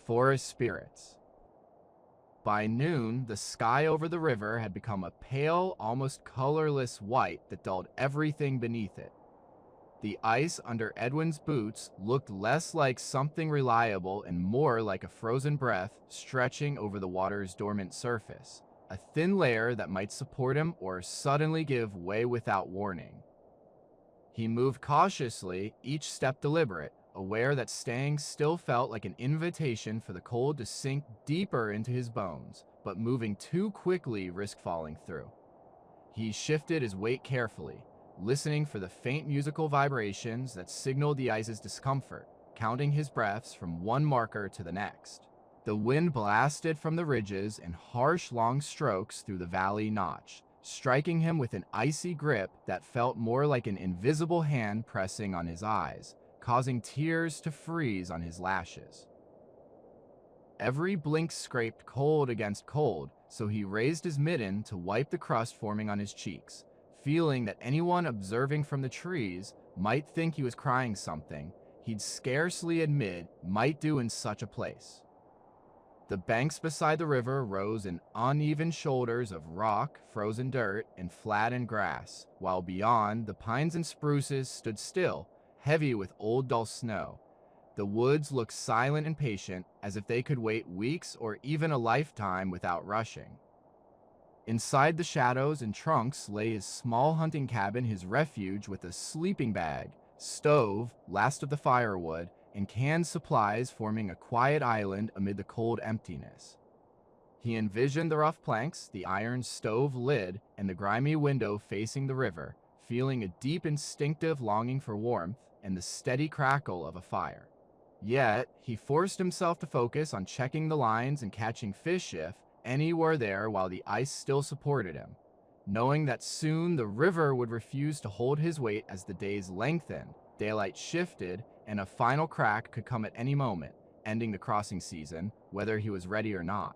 forest spirits. By noon, the sky over the river had become a pale, almost colorless white that dulled everything beneath it. The ice under Edwin's boots looked less like something reliable and more like a frozen breath stretching over the water's dormant surface, a thin layer that might support him or suddenly give way without warning. He moved cautiously, each step deliberate, aware that staying still felt like an invitation for the cold to sink deeper into his bones, but moving too quickly risked falling through. He shifted his weight carefully, listening for the faint musical vibrations that signaled the ice's discomfort, counting his breaths from one marker to the next. The wind blasted from the ridges in harsh, long strokes through the valley notch, striking him with an icy grip that felt more like an invisible hand pressing on his eyes, causing tears to freeze on his lashes. Every blink scraped cold against cold, so he raised his mitten to wipe the crust forming on his cheeks, feeling that anyone observing from the trees might think he was crying something he'd scarcely admit might do in such a place. The banks beside the river rose in uneven shoulders of rock, frozen dirt, and flattened grass, while beyond, the pines and spruces stood still, heavy with old dull snow. The woods looked silent and patient, as if they could wait weeks or even a lifetime without rushing. Inside the shadows and trunks lay his small hunting cabin, his refuge with a sleeping bag, stove, last of the firewood, and canned supplies forming a quiet island amid the cold emptiness. He envisioned the rough planks, the iron stove lid, and the grimy window facing the river, feeling a deep instinctive longing for warmth and the steady crackle of a fire. Yet, he forced himself to focus on checking the lines and catching fish if any were there while the ice still supported him, knowing that soon the river would refuse to hold his weight as the days lengthened, daylight shifted, and a final crack could come at any moment, ending the crossing season, whether he was ready or not.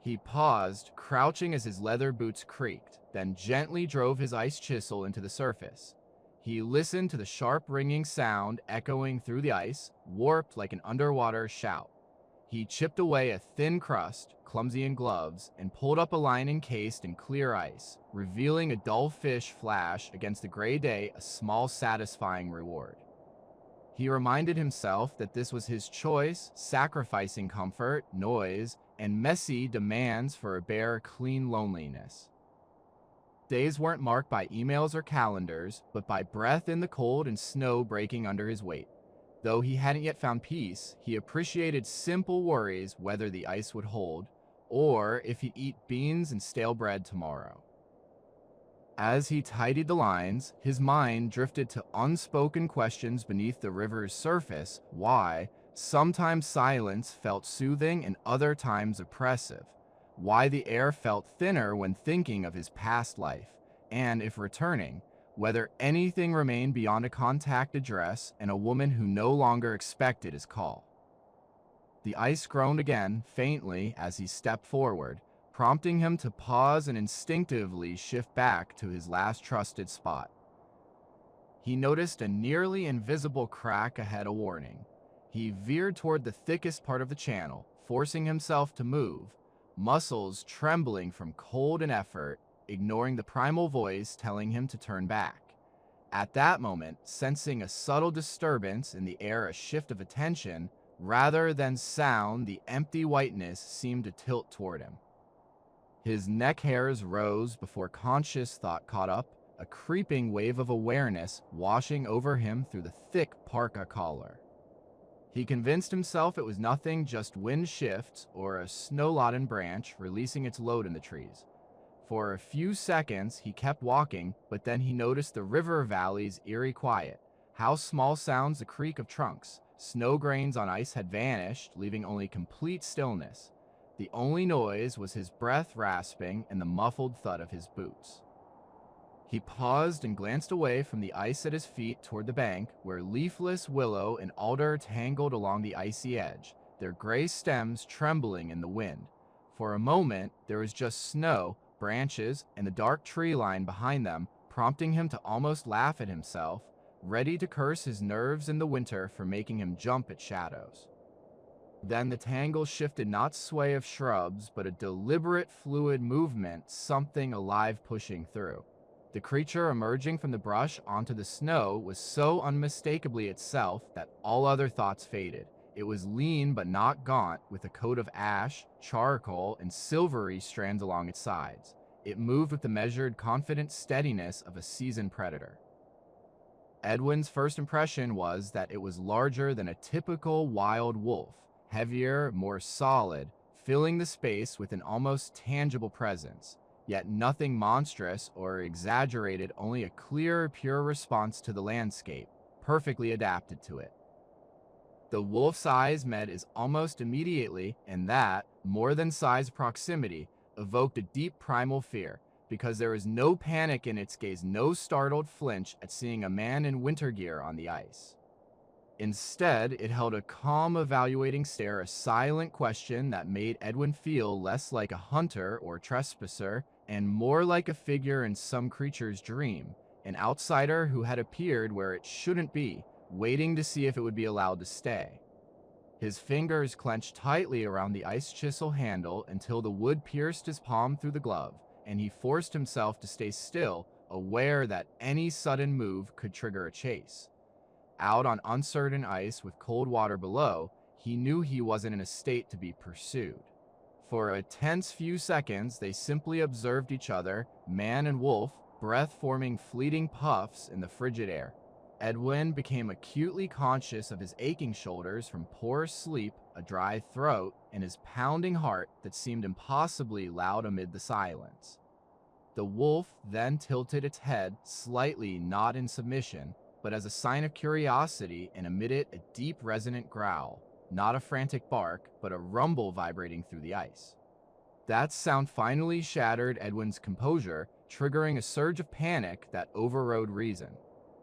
He paused, crouching as his leather boots creaked, then gently drove his ice chisel into the surface. He listened to the sharp ringing sound echoing through the ice, warped like an underwater shout. He chipped away a thin crust, clumsy in gloves, and pulled up a line encased in clear ice, revealing a dull fish flash against the gray day, a small satisfying reward. He reminded himself that this was his choice, sacrificing comfort, noise, and messy demands for a bare, clean loneliness. Days weren't marked by emails or calendars, but by breath in the cold and snow breaking under his weight. Though he hadn't yet found peace, he appreciated simple worries whether the ice would hold, or if he'd eat beans and stale bread tomorrow. As he tidied the lines, his mind drifted to unspoken questions beneath the river's surface. Why, sometimes silence felt soothing and other times oppressive. Why the air felt thinner when thinking of his past life, and if returning, whether anything remained beyond a contact address and a woman who no longer expected his call. The ice groaned again, faintly, as he stepped forward, prompting him to pause and instinctively shift back to his last trusted spot. He noticed a nearly invisible crack ahead, a warning. He veered toward the thickest part of the channel, forcing himself to move, muscles trembling from cold and effort, ignoring the primal voice telling him to turn back. At that moment, sensing a subtle disturbance in the air, a shift of attention, rather than sound, the empty whiteness seemed to tilt toward him. His neck hairs rose before conscious thought caught up, a creeping wave of awareness washing over him through the thick parka collar. He convinced himself it was nothing, just wind shifts or a snow-laden branch releasing its load in the trees. For a few seconds, he kept walking, but then he noticed the river valley's eerie quiet. How small sounds the creak of trunks. Snow grains on ice had vanished, leaving only complete stillness. The only noise was his breath rasping and the muffled thud of his boots. He paused and glanced away from the ice at his feet toward the bank, where leafless willow and alder tangled along the icy edge, their gray stems trembling in the wind. For a moment, there was just snow, branches, and the dark tree line behind them, prompting him to almost laugh at himself, ready to curse his nerves in the winter for making him jump at shadows. Then the tangle shifted, not sway of shrubs, but a deliberate fluid movement, something alive pushing through. The creature emerging from the brush onto the snow was so unmistakably itself that all other thoughts faded. It was lean but not gaunt, with a coat of ash, charcoal, and silvery strands along its sides. It moved with the measured, confident steadiness of a seasoned predator. Edwin's first impression was that it was larger than a typical wild wolf, heavier, more solid, filling the space with an almost tangible presence, yet nothing monstrous or exaggerated, only a clear, pure response to the landscape, perfectly adapted to it. The wolf's eyes met his almost immediately, and that, more than size proximity, evoked a deep primal fear, because there was no panic in its gaze, no startled flinch at seeing a man in winter gear on the ice. Instead, it held a calm, evaluating stare, a silent question that made Edwin feel less like a hunter or trespasser and more like a figure in some creature's dream, an outsider who had appeared where it shouldn't be, waiting to see if it would be allowed to stay. His fingers clenched tightly around the ice chisel handle until the wood pierced his palm through the glove, and he forced himself to stay still, aware that any sudden move could trigger a chase. Out on uncertain ice with cold water below, he knew he wasn't in a state to be pursued. For a tense few seconds, they simply observed each other, man and wolf, breath forming fleeting puffs in the frigid air. Edwin became acutely conscious of his aching shoulders from poor sleep, a dry throat, and his pounding heart that seemed impossibly loud amid the silence. The wolf then tilted its head slightly, not in submission, but as a sign of curiosity, and emitted a deep resonant growl, not a frantic bark, but a rumble vibrating through the ice. That sound finally shattered Edwin's composure, triggering a surge of panic that overrode reason.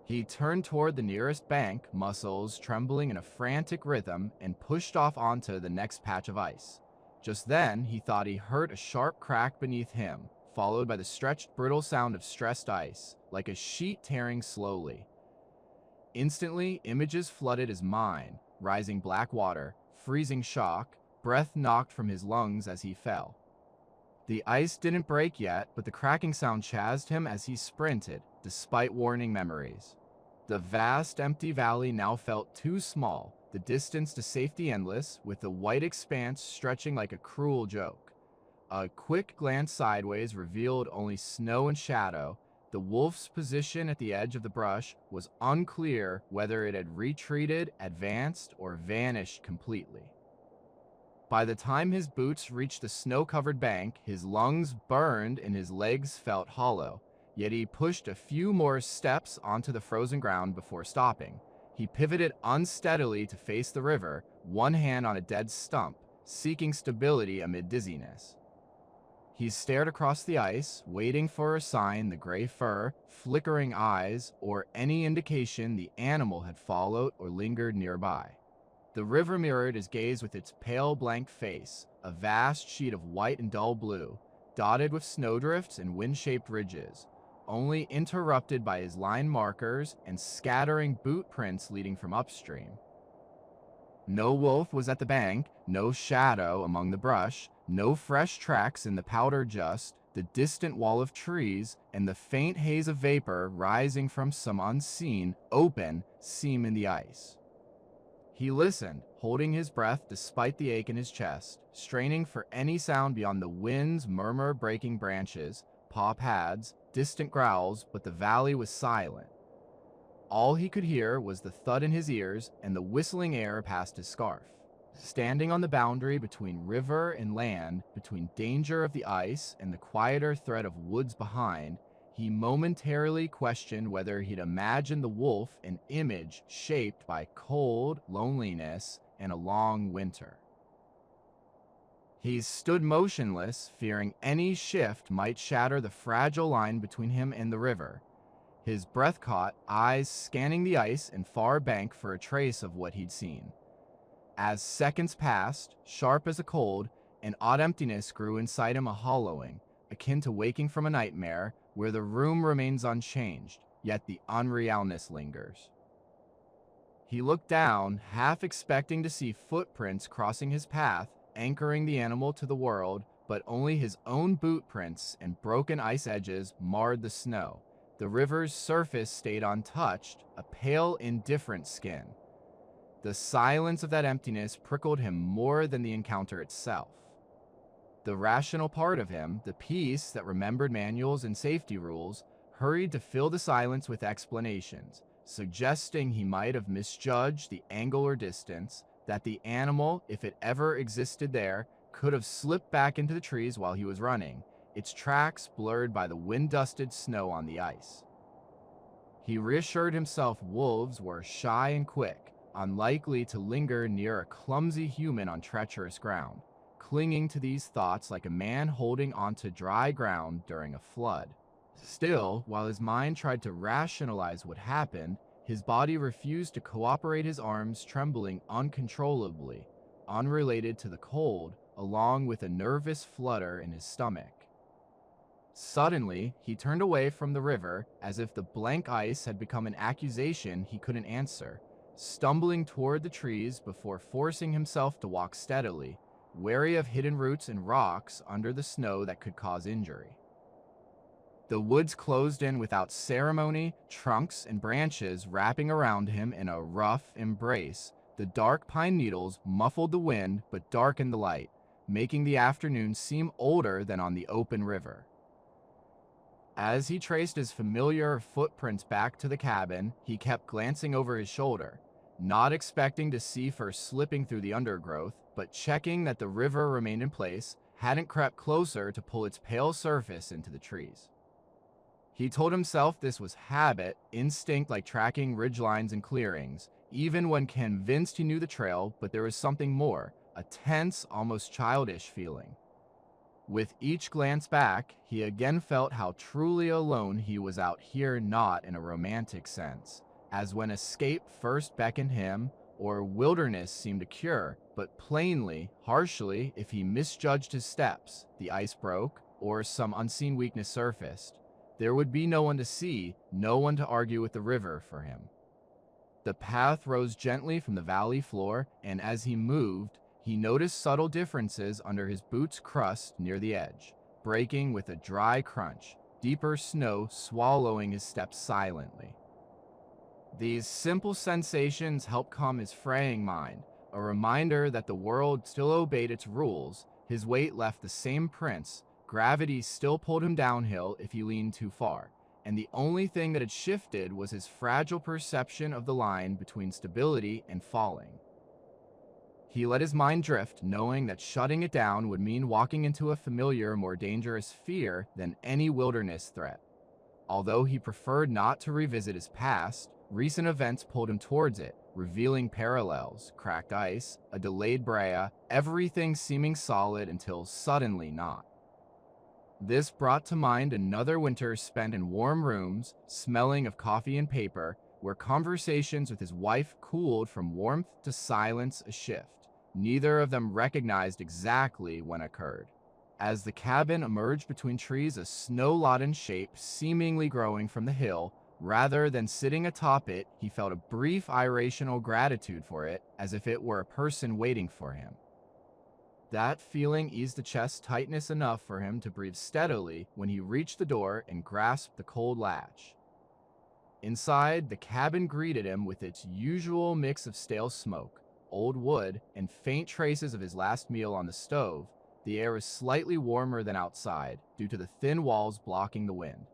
He turned toward the nearest bank, muscles trembling in a frantic rhythm, and pushed off onto the next patch of ice. Just then, he thought he heard a sharp crack beneath him, followed by the stretched, brittle sound of stressed ice, like a sheet tearing slowly. Instantly, images flooded his mind, rising black water, freezing shock, breath knocked from his lungs as he fell. The ice didn't break yet, but the cracking sound chased him as he sprinted, despite warning memories. The vast, empty valley now felt too small, the distance to safety endless, with the white expanse stretching like a cruel joke. A quick glance sideways revealed only snow and shadow. The wolf's position at the edge of the brush was unclear, whether it had retreated, advanced, or vanished completely. By the time his boots reached the snow-covered bank, his lungs burned and his legs felt hollow. Yet he pushed a few more steps onto the frozen ground before stopping. He pivoted unsteadily to face the river, one hand on a dead stump, seeking stability amid dizziness. He stared across the ice, waiting for a sign, the gray fur, flickering eyes, or any indication the animal had followed or lingered nearby. The river mirrored his gaze with its pale blank face, a vast sheet of white and dull blue, dotted with snowdrifts and wind-shaped ridges, only interrupted by his line markers and scattering boot prints leading from upstream. No wolf was at the bank, no shadow among the brush, no fresh tracks in the powder, just the distant wall of trees and the faint haze of vapor rising from some unseen, open seam in the ice. He listened, holding his breath despite the ache in his chest, straining for any sound beyond the wind's murmur breaking branches, paw pads, distant growls, but the valley was silent. All he could hear was the thud in his ears and the whistling air past his scarf. Standing on the boundary between river and land, between danger of the ice and the quieter threat of woods behind, he momentarily questioned whether he'd imagined the wolf an image shaped by cold, loneliness, and a long winter. He stood motionless, fearing any shift might shatter the fragile line between him and the river. His breath caught, eyes scanning the ice and far bank for a trace of what he'd seen. As seconds passed, sharp as a cold, an odd emptiness grew inside him, a hollowing, akin to waking from a nightmare, where the room remains unchanged, yet the unrealness lingers. He looked down, half expecting to see footprints crossing his path, anchoring the animal to the world, but only his own boot prints and broken ice edges marred the snow. The river's surface stayed untouched, a pale, indifferent skin. The silence of that emptiness prickled him more than the encounter itself. The rational part of him, the piece that remembered manuals and safety rules, hurried to fill the silence with explanations, suggesting he might have misjudged the angle or distance, that the animal, if it ever existed there, could have slipped back into the trees while he was running, its tracks blurred by the wind-dusted snow on the ice. He reassured himself wolves were shy and quick, unlikely to linger near a clumsy human on treacherous ground, clinging to these thoughts like a man holding onto dry ground during a flood. Still, while his mind tried to rationalize what happened, his body refused to cooperate, his arms trembling uncontrollably, unrelated to the cold, along with a nervous flutter in his stomach. Suddenly, he turned away from the river as if the blank ice had become an accusation he couldn't answer, stumbling toward the trees before forcing himself to walk steadily, wary of hidden roots and rocks under the snow that could cause injury. The woods closed in without ceremony, trunks and branches wrapping around him in a rough embrace. The dark pine needles muffled the wind but darkened the light, making the afternoon seem older than on the open river. As he traced his familiar footprints back to the cabin, he kept glancing over his shoulder, not expecting to see first slipping through the undergrowth, but checking that the river remained in place, hadn't crept closer to pull its pale surface into the trees. He told himself this was habit, instinct like tracking ridgelines and clearings, even when convinced he knew the trail, but there was something more, a tense, almost childish feeling. With each glance back, he again felt how truly alone he was out here, not in a romantic sense, as when escape first beckoned him, or wilderness seemed a cure, but plainly, harshly, if he misjudged his steps, the ice broke, or some unseen weakness surfaced. There would be no one to see, no one to argue with the river for him. The path rose gently from the valley floor, and as he moved, he noticed subtle differences under his boots' crust near the edge, breaking with a dry crunch, deeper snow swallowing his steps silently. These simple sensations helped calm his fraying mind, a reminder that the world still obeyed its rules. His weight left the same prints, gravity still pulled him downhill if he leaned too far, and the only thing that had shifted was his fragile perception of the line between stability and falling. He let his mind drift, knowing that shutting it down would mean walking into a familiar, more dangerous fear than any wilderness threat. Although he preferred not to revisit his past, recent events pulled him towards it, revealing parallels, cracked ice, a delayed brea, everything seeming solid until suddenly not. This brought to mind another winter spent in warm rooms, smelling of coffee and paper, where conversations with his wife cooled from warmth to silence, a shift neither of them recognized exactly when occurred. As the cabin emerged between trees, a snow-laden shape seemingly growing from the hill, rather than sitting atop it, he felt a brief irrational gratitude for it, as if it were a person waiting for him. That feeling eased the chest tightness enough for him to breathe steadily when he reached the door and grasped the cold latch. Inside, the cabin greeted him with its usual mix of stale smoke, old wood, and faint traces of his last meal on the stove. The air was slightly warmer than outside, due to the thin walls blocking the wind.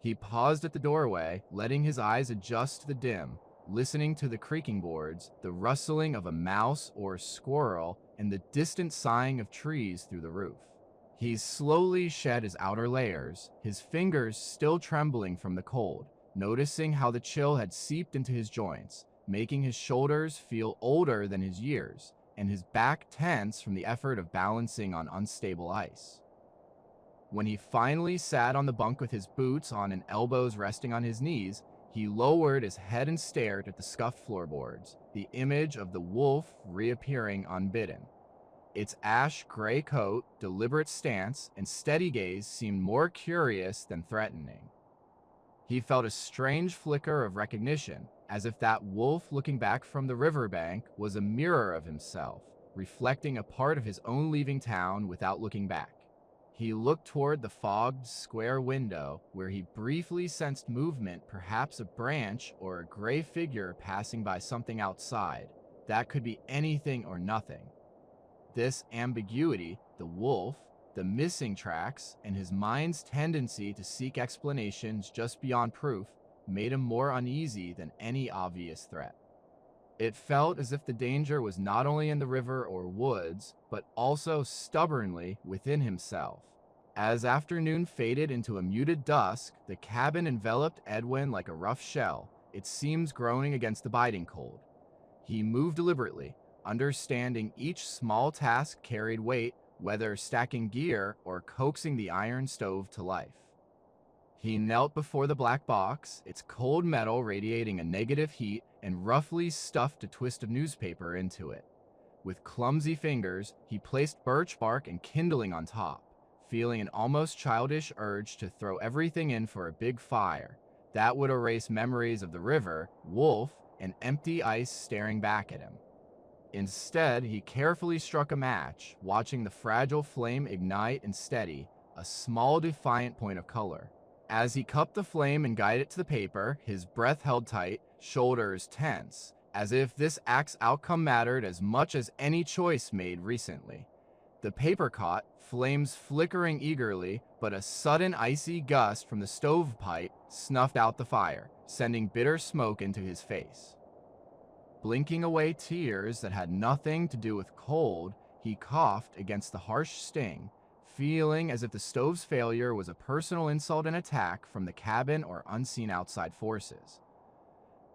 He paused at the doorway, letting his eyes adjust to the dim, listening to the creaking boards, the rustling of a mouse or squirrel, and the distant sighing of trees through the roof. He slowly shed his outer layers, his fingers still trembling from the cold, noticing how the chill had seeped into his joints, making his shoulders feel older than his years, and his back tense from the effort of balancing on unstable ice. When he finally sat on the bunk with his boots on and elbows resting on his knees, he lowered his head and stared at the scuffed floorboards, the image of the wolf reappearing unbidden. Its ash-gray coat, deliberate stance, and steady gaze seemed more curious than threatening. He felt a strange flicker of recognition, as if that wolf looking back from the riverbank was a mirror of himself, reflecting a part of his own leaving town without looking back. He looked toward the fogged square window, where he briefly sensed movement, perhaps a branch or a gray figure passing by something outside. That could be anything or nothing. This ambiguity, the wolf, the missing tracks, and his mind's tendency to seek explanations just beyond proof made him more uneasy than any obvious threat. It felt as if the danger was not only in the river or woods, but also stubbornly within himself. As afternoon faded into a muted dusk, the cabin enveloped Edwin like a rough shell, its seams groaning against the biting cold. He moved deliberately, understanding each small task carried weight, whether stacking gear or coaxing the iron stove to life. He knelt before the black box, its cold metal radiating a negative heat, and roughly stuffed a twist of newspaper into it. With clumsy fingers, he placed birch bark and kindling on top, feeling an almost childish urge to throw everything in for a big fire. That would erase memories of the river, wolf, and empty ice staring back at him. Instead, he carefully struck a match, watching the fragile flame ignite and steady, a small defiant point of color. As he cupped the flame and guided it to the paper, his breath held tight, shoulders tense, as if this act's outcome mattered as much as any choice made recently. The paper caught, flames flickering eagerly, but a sudden icy gust from the stovepipe snuffed out the fire, sending bitter smoke into his face. Blinking away tears that had nothing to do with cold, he coughed against the harsh sting, feeling as if the stove's failure was a personal insult and attack from the cabin or unseen outside forces.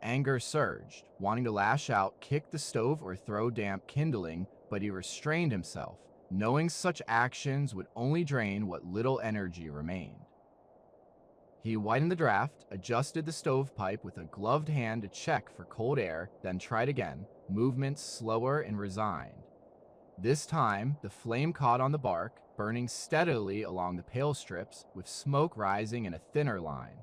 Anger surged, wanting to lash out, kick the stove, or throw damp kindling, but he restrained himself, knowing such actions would only drain what little energy remained. He widened the draft, adjusted the stovepipe with a gloved hand to check for cold air, then tried again, movements slower and resigned. This time, the flame caught on the bark, burning steadily along the pale strips, with smoke rising in a thinner line.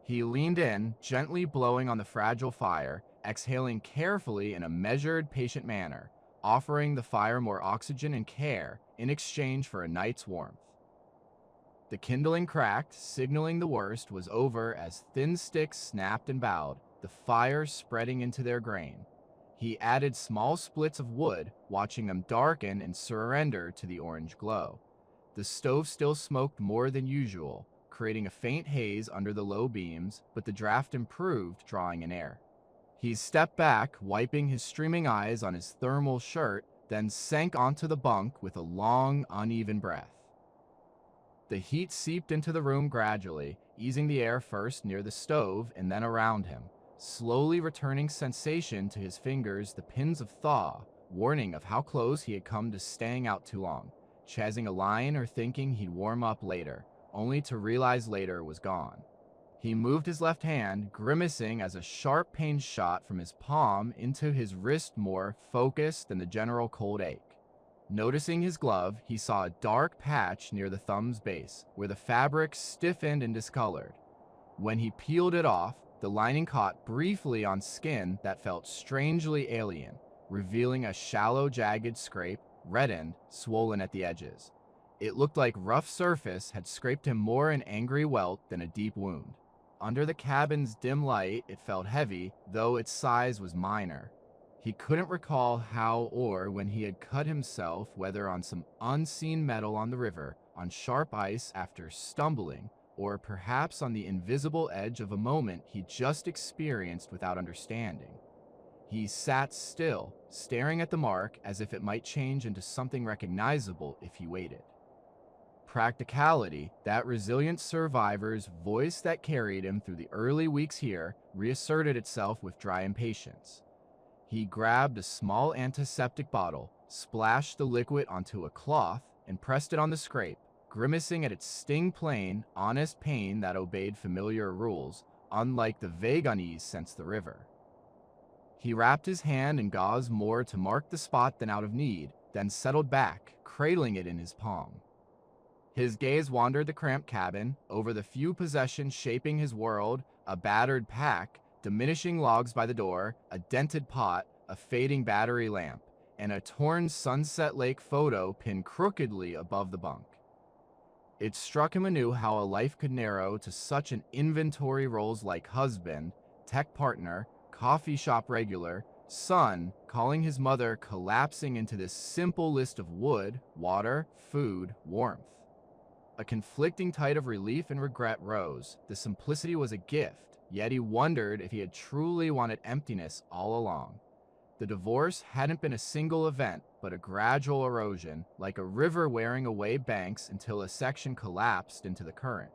He leaned in, gently blowing on the fragile fire, exhaling carefully in a measured, patient manner, offering the fire more oxygen and care in exchange for a night's warmth. The kindling cracked, signaling the worst was over as thin sticks snapped and bowed, the fire spreading into their grain. He added small splits of wood, watching them darken and surrender to the orange glow. The stove still smoked more than usual, creating a faint haze under the low beams, but the draft improved, drawing in air. He stepped back, wiping his streaming eyes on his thermal shirt, then sank onto the bunk with a long, uneven breath. The heat seeped into the room gradually, easing the air first near the stove and then around him, slowly returning sensation to his fingers, the pins of thaw, warning of how close he had come to staying out too long, chasing a line or thinking he'd warm up later, only to realize later was gone. He moved his left hand, grimacing as a sharp pain shot from his palm into his wrist, more focused than the general cold ache. Noticing his glove, he saw a dark patch near the thumb's base, where the fabric stiffened and discolored. When he peeled it off, the lining caught briefly on skin that felt strangely alien, revealing a shallow, jagged scrape, reddened, swollen at the edges. It looked like rough surface had scraped him more an angry welt than a deep wound. Under the cabin's dim light, it felt heavy, though its size was minor. He couldn't recall how or when he had cut himself, whether on some unseen metal on the river, on sharp ice after stumbling, or perhaps on the invisible edge of a moment he just experienced without understanding. He sat still, staring at the mark as if it might change into something recognizable if he waited. Practicality, that resilient survivor's voice that carried him through the early weeks here, reasserted itself with dry impatience. He grabbed a small antiseptic bottle, splashed the liquid onto a cloth, and pressed it on the scrape, grimacing at its sting-plain, honest pain that obeyed familiar rules, unlike the vague unease since the river. He wrapped his hand in gauze more to mark the spot than out of need, then settled back, cradling it in his palm. His gaze wandered the cramped cabin, over the few possessions shaping his world, a battered pack, diminishing logs by the door, a dented pot, a fading battery lamp, and a torn Sunset Lake photo pinned crookedly above the bunk. It struck him anew how a life could narrow to such an inventory roles like husband, tech partner, coffee shop regular, son, calling his mother, collapsing into this simple list of wood, water, food, warmth. A conflicting tide of relief and regret rose. The simplicity was a gift, yet he wondered if he had truly wanted emptiness all along. The divorce hadn't been a single event, but a gradual erosion, like a river wearing away banks until a section collapsed into the current.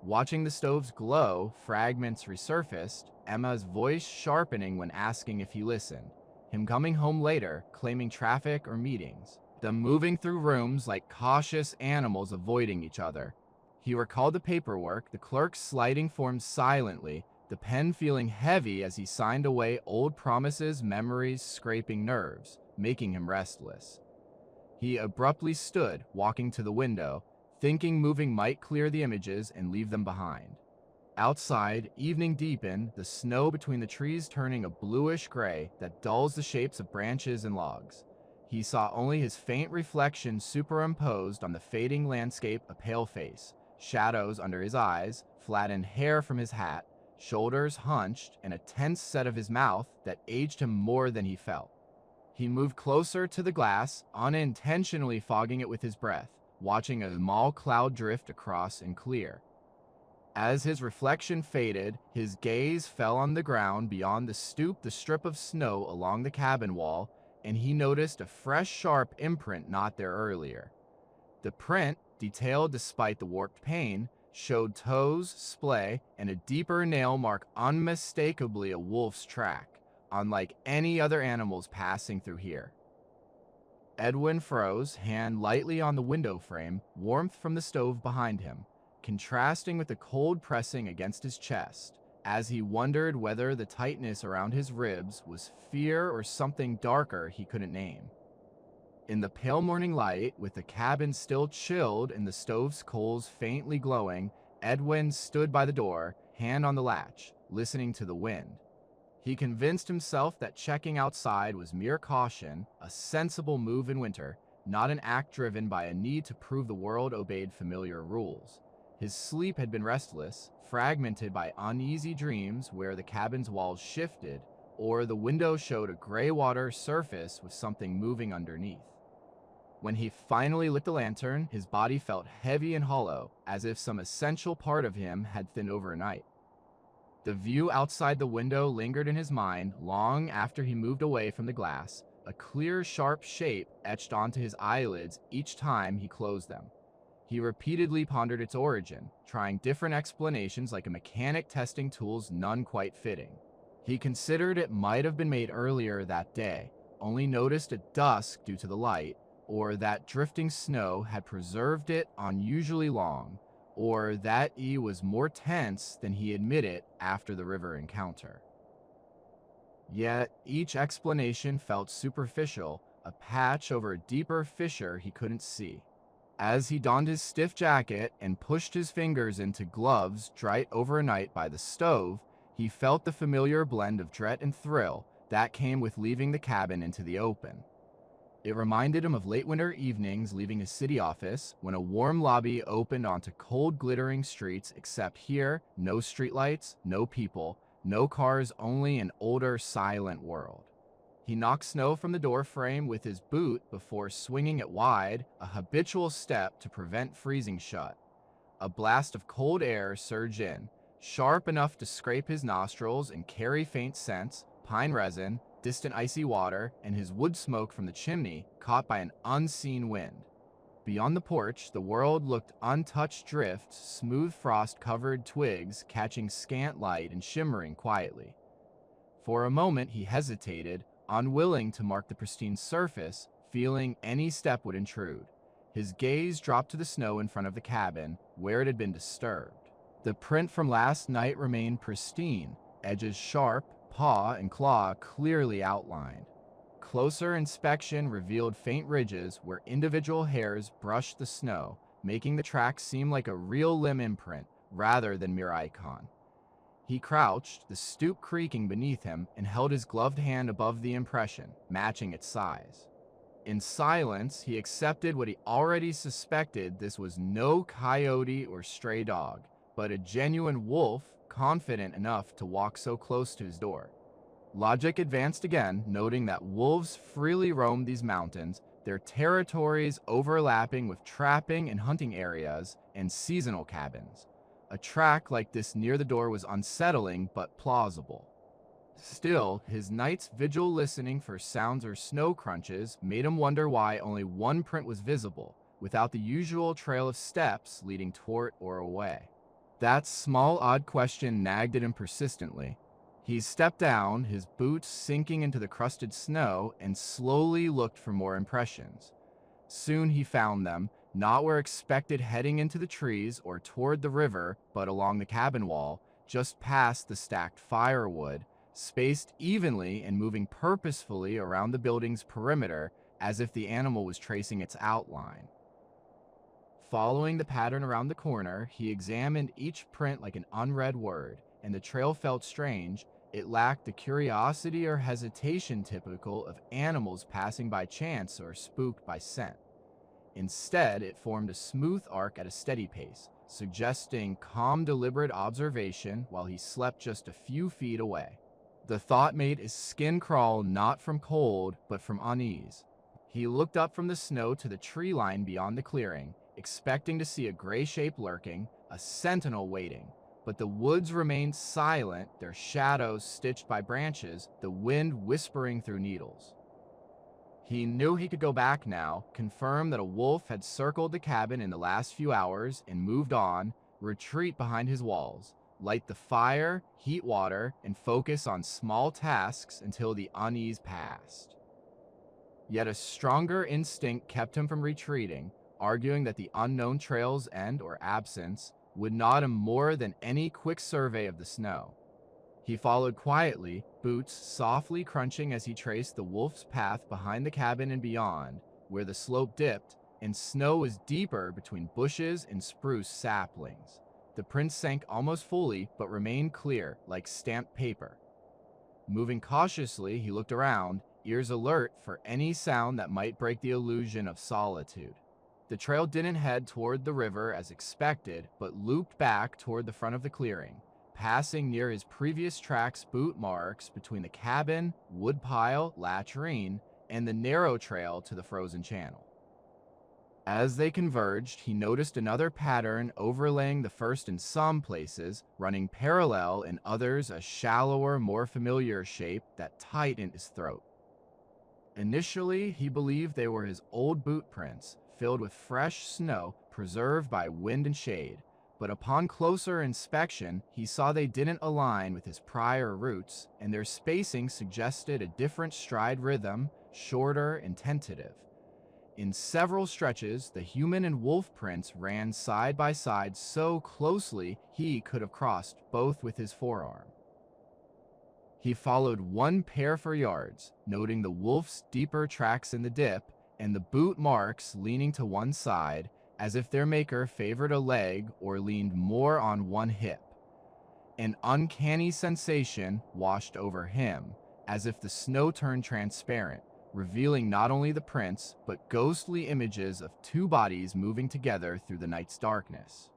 Watching the stove's glow, fragments resurfaced, Emma's voice sharpening when asking if he listened, him coming home later, claiming traffic or meetings, them moving through rooms like cautious animals avoiding each other. He recalled the paperwork, the clerk sliding forms silently, the pen feeling heavy as he signed away old promises, memories scraping nerves, making him restless. He abruptly stood, walking to the window, thinking moving might clear the images and leave them behind. Outside, evening deepened, the snow between the trees turning a bluish gray that dulls the shapes of branches and logs. He saw only his faint reflection superimposed on the fading landscape, a pale face, shadows under his eyes, flattened hair from his hat, shoulders hunched, and a tense set of his mouth that aged him more than he felt. He moved closer to the glass, unintentionally fogging it with his breath, watching a small cloud drift across and clear. As his reflection faded, his gaze fell on the ground beyond the stoop, the strip of snow along the cabin wall, and he noticed a fresh, sharp imprint not there earlier. The print, detailed despite the warped pain, showed toes, splay, and a deeper nail mark, unmistakably a wolf's track, unlike any other animals passing through here. Edwin froze, hand lightly on the window frame, warmth from the stove behind him, contrasting with the cold pressing against his chest, as he wondered whether the tightness around his ribs was fear or something darker he couldn't name. In the pale morning light, with the cabin still chilled and the stove's coals faintly glowing, Edwin stood by the door, hand on the latch, listening to the wind. He convinced himself that checking outside was mere caution, a sensible move in winter, not an act driven by a need to prove the world obeyed familiar rules. His sleep had been restless, fragmented by uneasy dreams where the cabin's walls shifted, or the window showed a gray water surface with something moving underneath. When he finally lit the lantern, his body felt heavy and hollow, as if some essential part of him had thinned overnight. The view outside the window lingered in his mind long after he moved away from the glass, a clear, sharp shape etched onto his eyelids each time he closed them. He repeatedly pondered its origin, trying different explanations like a mechanic testing tools, none quite fitting. He considered it might have been made earlier that day, only noticed at dusk due to the light, or that drifting snow had preserved it unusually long, or that he was more tense than he admitted after the river encounter. Yet each explanation felt superficial, a patch over a deeper fissure he couldn't see. As he donned his stiff jacket and pushed his fingers into gloves dried overnight by the stove, he felt the familiar blend of dread and thrill that came with leaving the cabin into the open. It reminded him of late winter evenings leaving his city office when a warm lobby opened onto cold glittering streets, except here, no streetlights, no people, no cars, only an older, silent world. He knocked snow from the door frame with his boot before swinging it wide, a habitual step to prevent freezing shut. A blast of cold air surged in, sharp enough to scrape his nostrils and carry faint scents, pine resin, distant icy water, and his wood smoke from the chimney caught by an unseen wind. Beyond the porch, the world looked untouched drifts, smooth frost-covered twigs catching scant light and shimmering quietly. For a moment he hesitated, unwilling to mark the pristine surface, feeling any step would intrude. His gaze dropped to the snow in front of the cabin, where it had been disturbed. The print from last night remained pristine, edges sharp, paw and claw clearly outlined. Closer inspection revealed faint ridges where individual hairs brushed the snow, making the tracks seem like a real limb imprint rather than mere icon. He crouched, the stoop creaking beneath him, and held his gloved hand above the impression, matching its size. In silence, he accepted what he already suspected: this was no coyote or stray dog, but a genuine wolf, confident enough to walk so close to his door. Logic advanced again, noting that wolves freely roamed these mountains, their territories overlapping with trapping and hunting areas and seasonal cabins. A track like this near the door was unsettling but plausible. Still, his night's vigil listening for sounds or snow crunches made him wonder why only one print was visible, without the usual trail of steps leading toward or away. That small odd question nagged at him persistently. He stepped down, his boots sinking into the crusted snow, and slowly looked for more impressions. Soon he found them, not where expected, heading into the trees or toward the river, but along the cabin wall, just past the stacked firewood, spaced evenly and moving purposefully around the building's perimeter as if the animal was tracing its outline. Following the pattern around the corner, he examined each print like an unread word, and the trail felt strange. It lacked the curiosity or hesitation typical of animals passing by chance or spooked by scent. Instead, it formed a smooth arc at a steady pace, suggesting calm, deliberate observation while he slept just a few feet away. The thought made his skin crawl, not from cold, but from unease. He looked up from the snow to the tree line beyond the clearing, expecting to see a gray shape lurking, a sentinel waiting. But the woods remained silent, their shadows stitched by branches, the wind whispering through needles. He knew he could go back now, confirm that a wolf had circled the cabin in the last few hours, and moved on, retreat behind his walls, light the fire, heat water, and focus on small tasks until the unease passed. Yet a stronger instinct kept him from retreating, arguing that the unknown trail's end or absence would nod him more than any quick survey of the snow. He followed quietly, boots softly crunching as he traced the wolf's path behind the cabin and beyond, where the slope dipped and snow was deeper between bushes and spruce saplings. The prints sank almost fully but remained clear, like stamped paper. Moving cautiously, he looked around, ears alert for any sound that might break the illusion of solitude. The trail didn't head toward the river as expected, but looped back toward the front of the clearing, passing near his previous track's boot marks between the cabin, woodpile, latrine, and the narrow trail to the frozen channel. As they converged, he noticed another pattern overlaying the first in some places, running parallel in others, a shallower, more familiar shape that tightened his throat. Initially, he believed they were his old boot prints, filled with fresh snow, preserved by wind and shade. But upon closer inspection, he saw they didn't align with his prior routes, and their spacing suggested a different stride rhythm, shorter and tentative. In several stretches, the human and wolf prints ran side by side so closely he could have crossed both with his forearm. He followed one pair for yards, noting the wolf's deeper tracks in the dip and the boot marks leaning to one side, as if their maker favored a leg or leaned more on one hip. An uncanny sensation washed over him, as if the snow turned transparent, revealing not only the prints, but ghostly images of two bodies moving together through the night's darkness.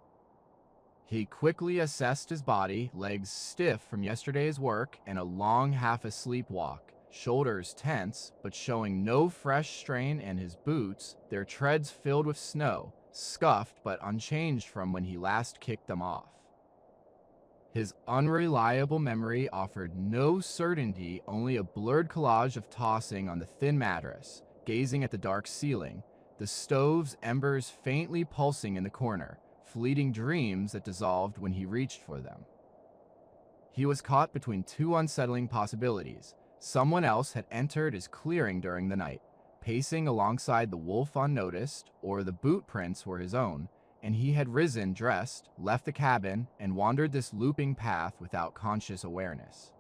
He quickly assessed his body, legs stiff from yesterday's work and a long half-asleep walk, shoulders tense, but showing no fresh strain, and his boots, their treads filled with snow, scuffed but unchanged from when he last kicked them off. His unreliable memory offered no certainty, only a blurred collage of tossing on the thin mattress, gazing at the dark ceiling, the stove's embers faintly pulsing in the corner, fleeting dreams that dissolved when he reached for them. He was caught between two unsettling possibilities. Someone else had entered his clearing during the night, pacing alongside the wolf unnoticed, or the boot prints were his own, and he had risen, dressed, left the cabin, and wandered this looping path without conscious awareness.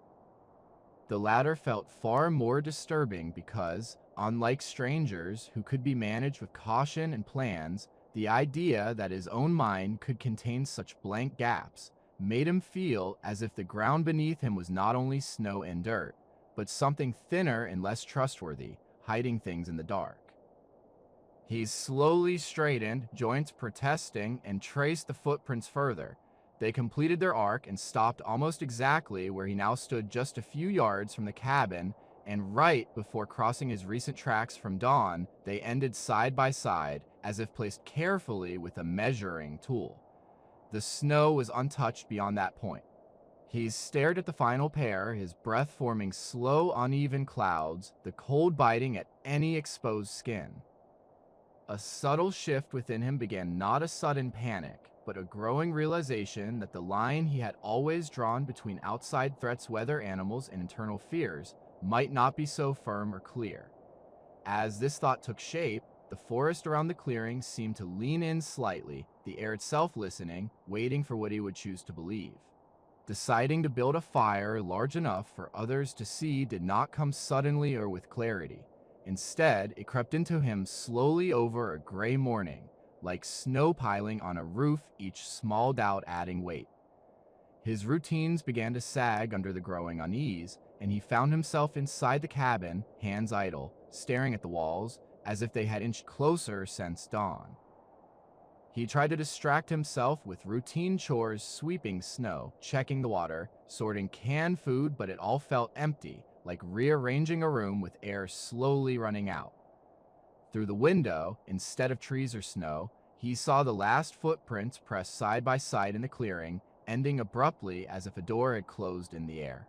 The latter felt far more disturbing because, unlike strangers who could be managed with caution and plans, the idea that his own mind could contain such blank gaps, made him feel as if the ground beneath him was not only snow and dirt, but something thinner and less trustworthy, hiding things in the dark. He slowly straightened, joints protesting, and traced the footprints further. They completed their arc and stopped almost exactly where he now stood, just a few yards from the cabin, and right before crossing his recent tracks from dawn, they ended side by side, as if placed carefully with a measuring tool. The snow was untouched beyond that point. He stared at the final pair, his breath forming slow, uneven clouds, the cold biting at any exposed skin. A subtle shift within him began, not a sudden panic, but a growing realization that the line he had always drawn between outside threats, weather, animals, and internal fears might not be so firm or clear. As this thought took shape, the forest around the clearing seemed to lean in slightly, the air itself listening, waiting for what he would choose to believe. Deciding to build a fire large enough for others to see did not come suddenly or with clarity. Instead, it crept into him slowly over a gray morning, like snow piling on a roof, each small doubt adding weight. His routines began to sag under the growing unease, and he found himself inside the cabin, hands idle, staring at the walls, as if they had inched closer since dawn. He tried to distract himself with routine chores, sweeping snow, checking the water, sorting canned food, but it all felt empty, like rearranging a room with air slowly running out. Through the window, instead of trees or snow, he saw the last footprints pressed side by side in the clearing, ending abruptly as if a door had closed in the air.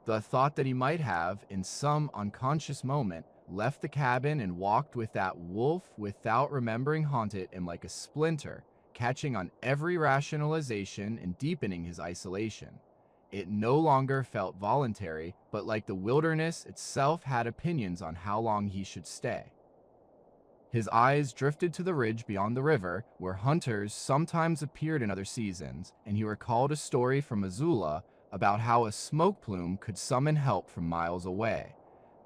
The thought that he might have, in some unconscious moment, left the cabin and walked with that wolf without remembering haunted him like a splinter, catching on every rationalization and deepening his isolation. It no longer felt voluntary, but like the wilderness itself had opinions on how long he should stay. His eyes drifted to the ridge beyond the river, where hunters sometimes appeared in other seasons, and he recalled a story from Missoula about how a smoke plume could summon help from miles away.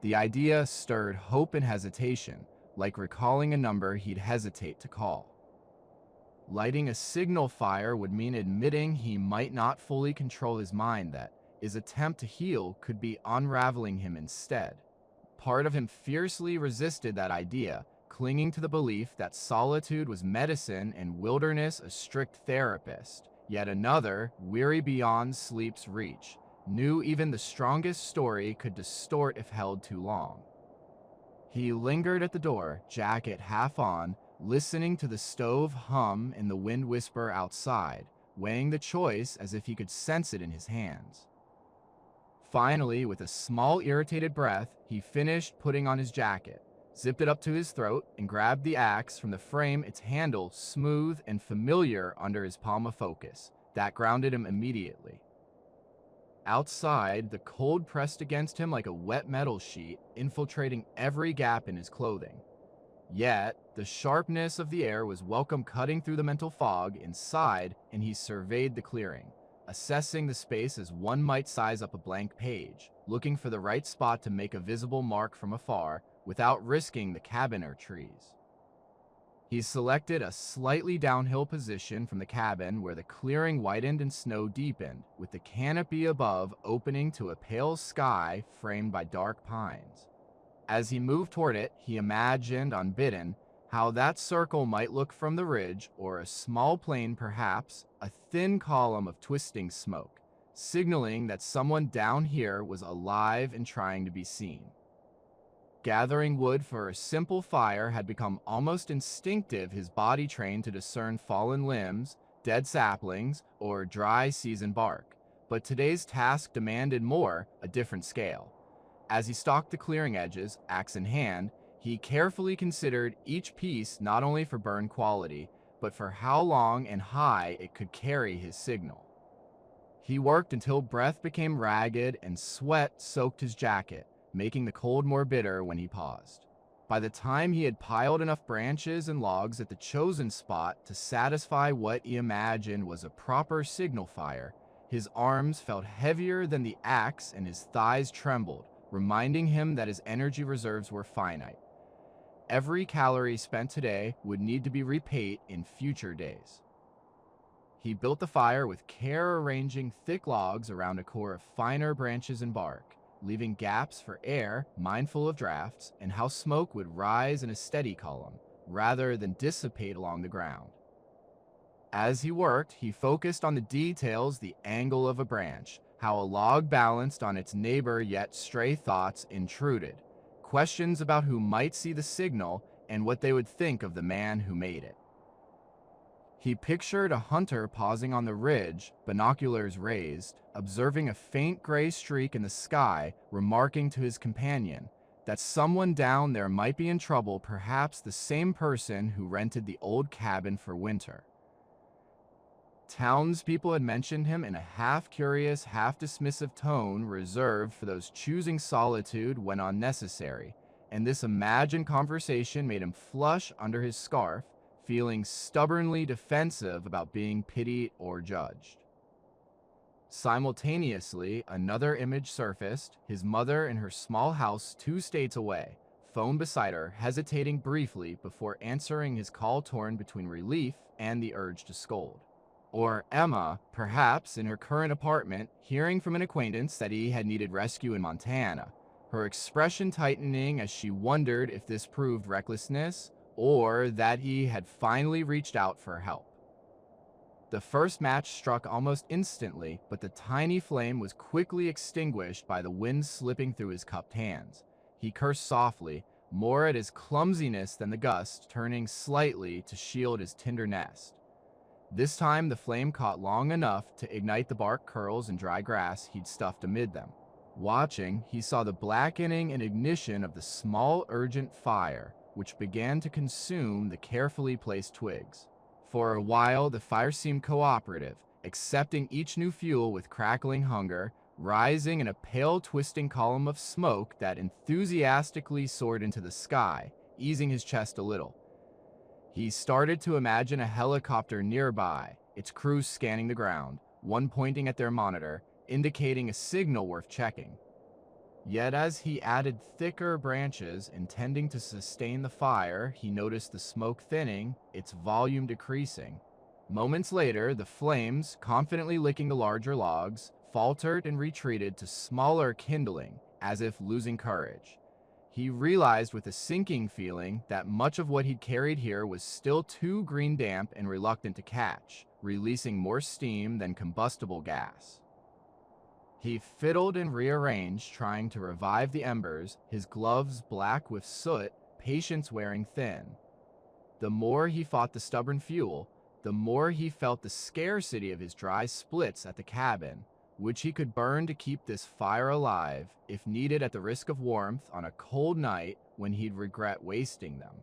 The idea stirred hope and hesitation, like recalling a number he'd hesitate to call. Lighting a signal fire would mean admitting he might not fully control his mind, that his attempt to heal could be unraveling him instead. Part of him fiercely resisted that idea, clinging to the belief that solitude was medicine and wilderness a strict therapist. Yet another, weary beyond sleep's reach, knew even the strongest story could distort if held too long. He lingered at the door, jacket half on, listening to the stove hum and the wind whisper outside, weighing the choice as if he could sense it in his hands. Finally, with a small irritated breath, he finished putting on his jacket, zipped it up to his throat, and grabbed the axe from the frame, its handle smooth and familiar under his palm of focus. That grounded him immediately. Outside, the cold pressed against him like a wet metal sheet, infiltrating every gap in his clothing. Yet, the sharpness of the air was welcome, cutting through the mental fog inside, and he surveyed the clearing, assessing the space as one might size up a blank page, looking for the right spot to make a visible mark from afar without risking the cabin or trees. He selected a slightly downhill position from the cabin where the clearing widened and snow deepened, with the canopy above opening to a pale sky framed by dark pines. As he moved toward it, he imagined, unbidden, how that circle might look from the ridge, or a small plain perhaps, a thin column of twisting smoke, signaling that someone down here was alive and trying to be seen. Gathering wood for a simple fire had become almost instinctive, his body trained to discern fallen limbs, dead saplings, or dry seasoned bark. But today's task demanded more, a different scale. As he stalked the clearing edges, axe in hand, he carefully considered each piece not only for burn quality, but for how long and high it could carry his signal. He worked until breath became ragged and sweat soaked his jacket, making the cold more bitter when he paused. By the time he had piled enough branches and logs at the chosen spot to satisfy what he imagined was a proper signal fire, his arms felt heavier than the axe and his thighs trembled, reminding him that his energy reserves were finite. Every calorie spent today would need to be repaid in future days. He built the fire with care, arranging thick logs around a core of finer branches and bark, leaving gaps for air, mindful of drafts, and how smoke would rise in a steady column, rather than dissipate along the ground. As he worked, he focused on the details, the angle of a branch, how a log balanced on its neighbor, yet stray thoughts intruded, questions about who might see the signal and what they would think of the man who made it. He pictured a hunter pausing on the ridge, binoculars raised, observing a faint gray streak in the sky, remarking to his companion that someone down there might be in trouble, perhaps the same person who rented the old cabin for winter. Townspeople had mentioned him in a half-curious, half-dismissive tone reserved for those choosing solitude when unnecessary, and this imagined conversation made him flush under his scarf, feeling stubbornly defensive about being pitied or judged. Simultaneously, another image surfaced, his mother in her small house 2 states away, phone beside her, hesitating briefly before answering his call, torn between relief and the urge to scold. Or Emma, perhaps in her current apartment, hearing from an acquaintance that he had needed rescue in Montana, her expression tightening as she wondered if this proved recklessness or that he had finally reached out for help. The first match struck almost instantly, but the tiny flame was quickly extinguished by the wind slipping through his cupped hands. He cursed softly, more at his clumsiness than the gust, turning slightly to shield his tinder nest. This time the flame caught long enough to ignite the bark curls and dry grass he'd stuffed amid them. Watching, he saw the blackening and ignition of the small, urgent fire, which began to consume the carefully placed twigs. For a while, the fire seemed cooperative, accepting each new fuel with crackling hunger, rising in a pale, twisting column of smoke that enthusiastically soared into the sky, easing his chest a little. He started to imagine a helicopter nearby, its crew scanning the ground, one pointing at their monitor, indicating a signal worth checking. Yet as he added thicker branches, intending to sustain the fire, he noticed the smoke thinning, its volume decreasing. Moments later, the flames, confidently licking the larger logs, faltered and retreated to smaller kindling, as if losing courage. He realized with a sinking feeling that much of what he'd carried here was still too green damp and reluctant to catch, releasing more steam than combustible gas. He fiddled and rearranged, trying to revive the embers, his gloves black with soot, patience wearing thin. The more he fought the stubborn fuel, the more he felt the scarcity of his dry splits at the cabin, which he could burn to keep this fire alive, if needed at the risk of warmth on a cold night when he'd regret wasting them.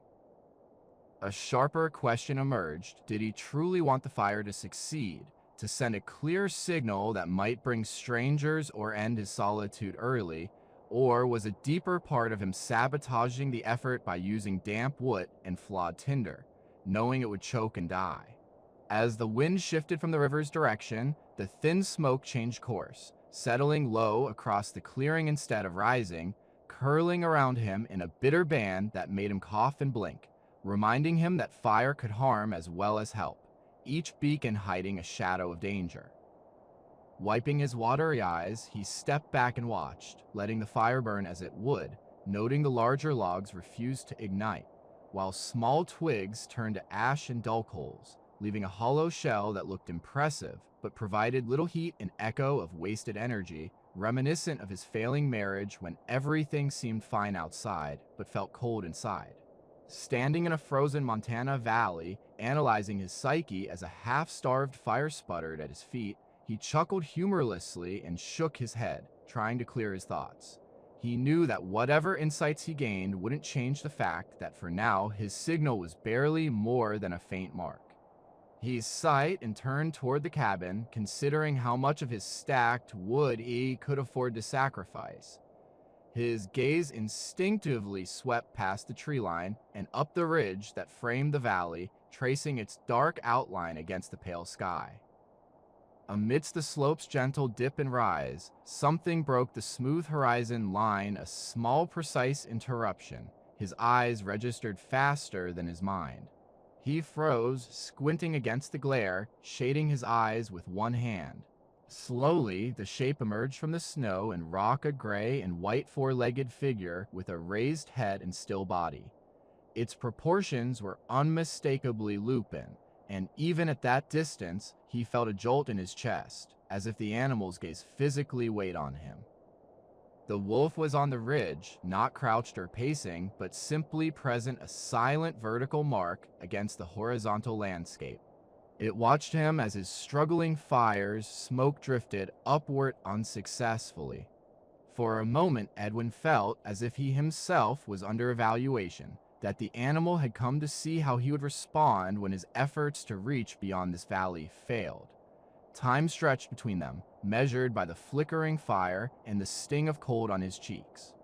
A sharper question emerged: did he truly want the fire to succeed, to send a clear signal that might bring strangers or end his solitude early, or was a deeper part of him sabotaging the effort by using damp wood and flawed tinder, knowing it would choke and die? As the wind shifted from the river's direction, the thin smoke changed course, settling low across the clearing instead of rising, curling around him in a bitter band that made him cough and blink, reminding him that fire could harm as well as help, each beacon hiding a shadow of danger. Wiping his watery eyes, he stepped back and watched, letting the fire burn as it would, noting the larger logs refused to ignite, while small twigs turned to ash and dull coals, leaving a hollow shell that looked impressive but provided little heat, an echo of wasted energy, reminiscent of his failing marriage when everything seemed fine outside but felt cold inside. Standing in a frozen Montana valley, analyzing his psyche as a half-starved fire sputtered at his feet, he chuckled humorlessly and shook his head, trying to clear his thoughts. He knew that whatever insights he gained wouldn't change the fact that for now his signal was barely more than a faint mark. He sighed and turned toward the cabin, considering how much of his stacked wood he could afford to sacrifice. His gaze instinctively swept past the tree line and up the ridge that framed the valley, tracing its dark outline against the pale sky. Amidst the slope's gentle dip and rise, something broke the smooth horizon line, a small, precise interruption. His eyes registered faster than his mind. He froze, squinting against the glare, shading his eyes with one hand. Slowly, the shape emerged from the snow and rock, a gray and white four-legged figure with a raised head and still body. Its proportions were unmistakably lupin, and even at that distance, he felt a jolt in his chest, as if the animal's gaze physically weighed on him. The wolf was on the ridge, not crouched or pacing, but simply present, a silent vertical mark against the horizontal landscape. It watched him as his struggling fires smoke drifted upward unsuccessfully. For a moment, Edwin felt as if he himself was under evaluation, that the animal had come to see how he would respond when his efforts to reach beyond this valley failed. Time stretched between them, measured by the flickering fire and the sting of cold on his cheeks.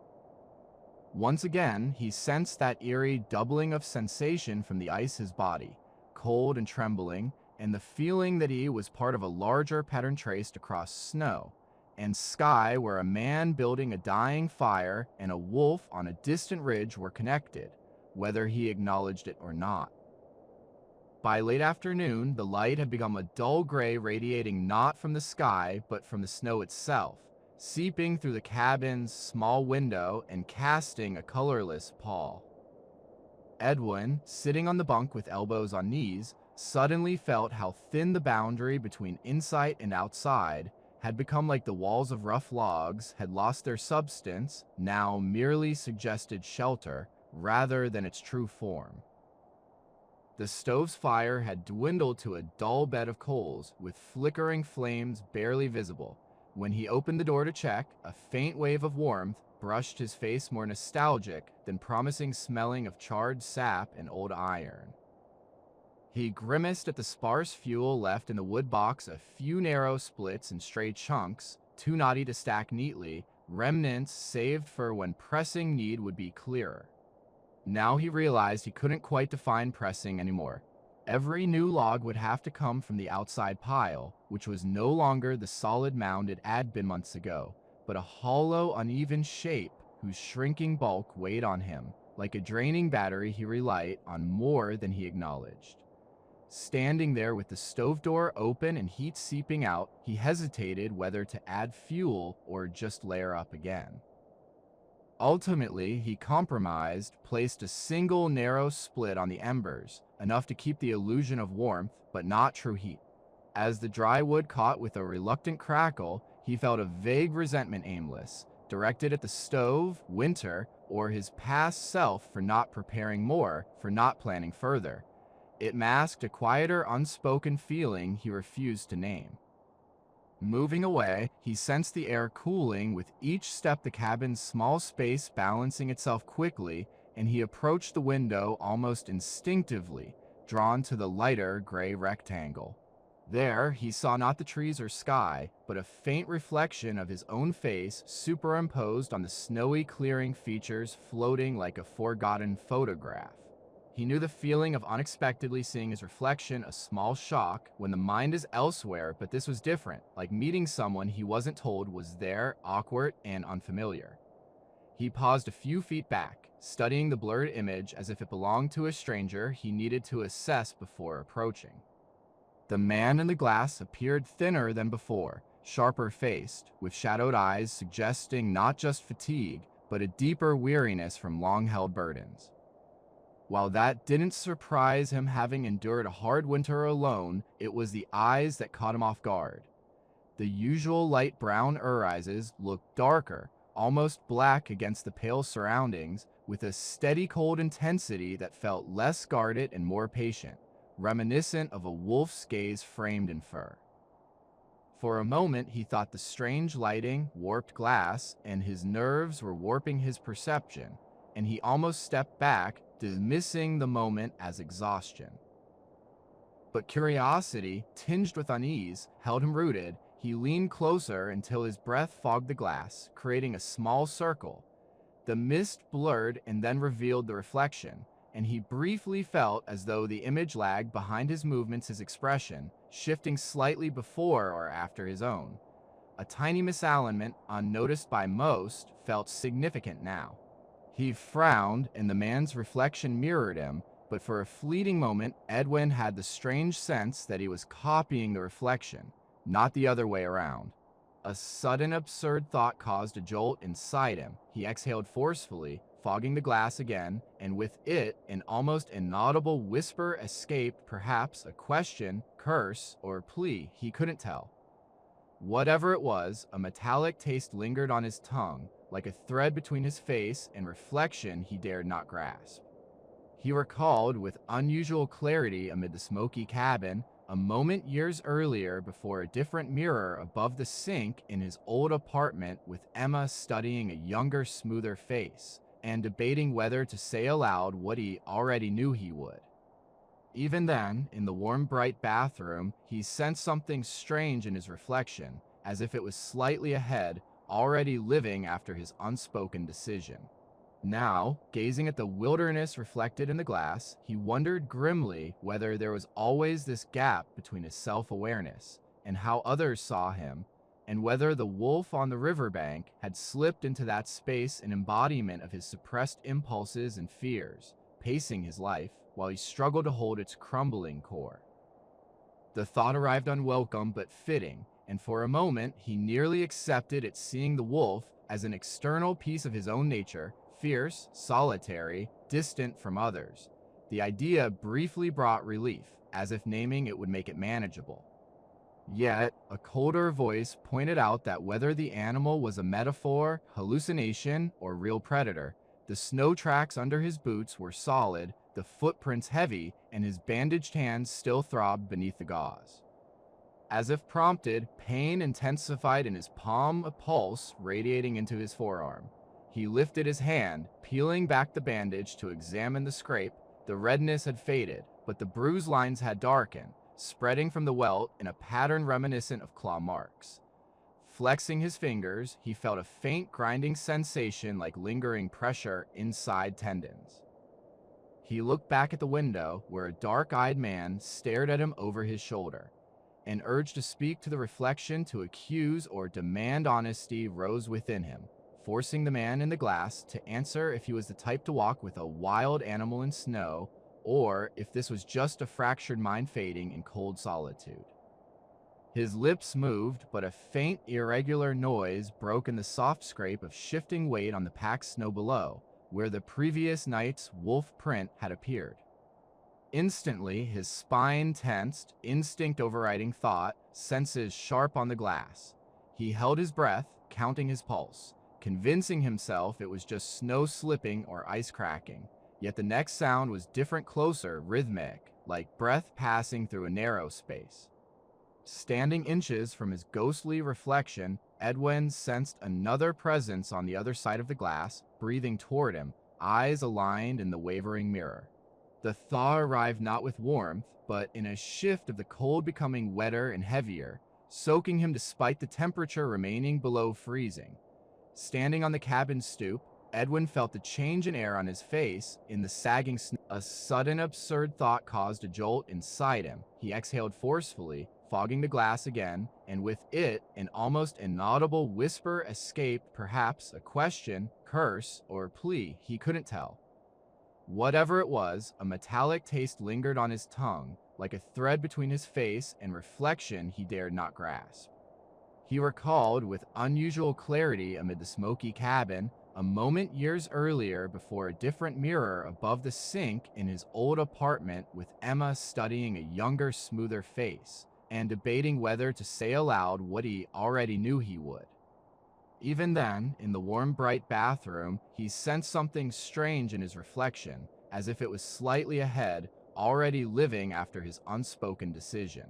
Once again, he sensed that eerie doubling of sensation from the ice his body, cold and trembling, and the feeling that he was part of a larger pattern traced across snow and sky, where a man building a dying fire and a wolf on a distant ridge were connected, whether he acknowledged it or not. By late afternoon, the light had become a dull gray, radiating not from the sky, but from the snow itself, seeping through the cabin's small window and casting a colorless pall. Edwin, sitting on the bunk with elbows on knees, suddenly felt how thin the boundary between inside and outside had become, like the walls of rough logs had lost their substance, now merely suggested shelter rather than its true form. The stove's fire had dwindled to a dull bed of coals, with flickering flames barely visible. When he opened the door to check, a faint wave of warmth brushed his face, more nostalgic than promising, smelling of charred sap and old iron. He grimaced at the sparse fuel left in the wood box, a few narrow splits and stray chunks, too knotty to stack neatly, remnants saved for when pressing need would be clearer. Now he realized he couldn't quite define pressing anymore. Every new log would have to come from the outside pile, which was no longer the solid mound it had been months ago, but a hollow, uneven shape whose shrinking bulk weighed on him, like a draining battery he relied on more than he acknowledged. Standing there with the stove door open and heat seeping out, he hesitated whether to add fuel or just layer up again. Ultimately, he compromised, placed a single narrow split on the embers, enough to keep the illusion of warmth, but not true heat. As the dry wood caught with a reluctant crackle, he felt a vague resentment, aimless, directed at the stove, Winter, or his past self for not preparing more, for not planning further. It masked a quieter, unspoken feeling he refused to name. Moving away, he sensed the air cooling with each step, the cabin's small space balancing itself quickly, and he approached the window almost instinctively, drawn to the lighter gray rectangle. There, he saw not the trees or sky, but a faint reflection of his own face superimposed on the snowy clearing, features floating like a forgotten photograph. He knew the feeling of unexpectedly seeing his reflection, a small shock when the mind is elsewhere, but this was different, like meeting someone he wasn't told was there, awkward and unfamiliar. He paused a few feet back, studying the blurred image as if it belonged to a stranger he needed to assess before approaching. The man in the glass appeared thinner than before, sharper faced, with shadowed eyes suggesting not just fatigue, but a deeper weariness from long-held burdens. While that didn't surprise him, having endured a hard winter alone, it was the eyes that caught him off guard. The usual light brown irises looked darker, almost black against the pale surroundings, with a steady cold intensity that felt less guarded and more patient, reminiscent of a wolf's gaze framed in fur. For a moment, he thought the strange lighting, warped glass, and his nerves were warping his perception, and he almost stepped back, dismissing the moment as exhaustion. But curiosity, tinged with unease, held him rooted. He leaned closer until his breath fogged the glass, creating a small circle. The mist blurred and then revealed the reflection, and he briefly felt as though the image lagged behind his movements, his expression, shifting slightly before or after his own. A tiny misalignment, unnoticed by most, felt significant now. He frowned, and the man's reflection mirrored him, But for a fleeting moment, Edwin had the strange sense that he was copying the reflection, not the other way around. A sudden absurd thought caused a jolt inside him. He exhaled forcefully, fogging the glass again, and with it, an almost inaudible whisper escaped, perhaps a question, curse, or plea. He couldn't tell. Whatever it was, a metallic taste lingered on his tongue, like a thread between his face and reflection he dared not grasp. He recalled with unusual clarity amid the smoky cabin a moment years earlier before a different mirror above the sink in his old apartment with Emma studying a younger, smoother face and debating whether to say aloud what he already knew he would. Even then, in the warm, bright bathroom, he sensed something strange in his reflection, as if it was slightly ahead, already living after his unspoken decision. Now, gazing at the wilderness reflected in the glass, he wondered grimly whether there was always this gap between his self-awareness and how others saw him, and whether the wolf on the riverbank had slipped into that space an embodiment of his suppressed impulses and fears, pacing his life while he struggled to hold its crumbling core. The thought arrived unwelcome but fitting, and for a moment he nearly accepted it, seeing the wolf as an external piece of his own nature, fierce, solitary, distant from others. The idea briefly brought relief, as if naming it would make it manageable. Yet, a colder voice pointed out that whether the animal was a metaphor, hallucination, or real predator, the snow tracks under his boots were solid, the footprints heavy, and his bandaged hands still throbbed beneath the gauze. As if prompted, pain intensified in his palm, a pulse radiating into his forearm. He lifted his hand, peeling back the bandage to examine the scrape. The redness had faded, but the bruise lines had darkened, spreading from the welt in a pattern reminiscent of claw marks. Flexing his fingers, he felt a faint grinding sensation like lingering pressure inside tendons. He looked back at the window, where a dark-eyed man stared at him over his shoulder. An urge to speak to the reflection, to accuse or demand honesty, rose within him, forcing the man in the glass to answer if he was the type to walk with a wild animal in snow, or if this was just a fractured mind fading in cold solitude. His lips moved, but a faint, irregular noise broke in the soft scrape of shifting weight on the packed snow below, where the previous night's wolf print had appeared. Instantly, his spine tensed, instinct overriding thought, senses sharp on the glass. He held his breath, counting his pulse, convincing himself it was just snow slipping or ice cracking. Yet the next sound was different, closer, rhythmic, like breath passing through a narrow space. Standing inches from his ghostly reflection, Edwin sensed another presence on the other side of the glass, breathing toward him, eyes aligned in the wavering mirror. The thaw arrived not with warmth, but in a shift of the cold becoming wetter and heavier, soaking him despite the temperature remaining below freezing. Standing on the cabin stoop, Edwin felt the change in air on his face, in the sagging snow. A sudden absurd thought caused a jolt inside him. He exhaled forcefully, fogging the glass again, and with it, an almost inaudible whisper escaped, perhaps a question, curse, or plea. He couldn't tell. Whatever it was, a metallic taste lingered on his tongue, like a thread between his face and reflection he dared not grasp. He recalled with unusual clarity amid the smoky cabin a moment years earlier before a different mirror above the sink in his old apartment with Emma studying a younger, smoother face and debating whether to say aloud what he already knew he would. Even then, in the warm, bright bathroom, he sensed something strange in his reflection, as if it was slightly ahead, already living after his unspoken decision.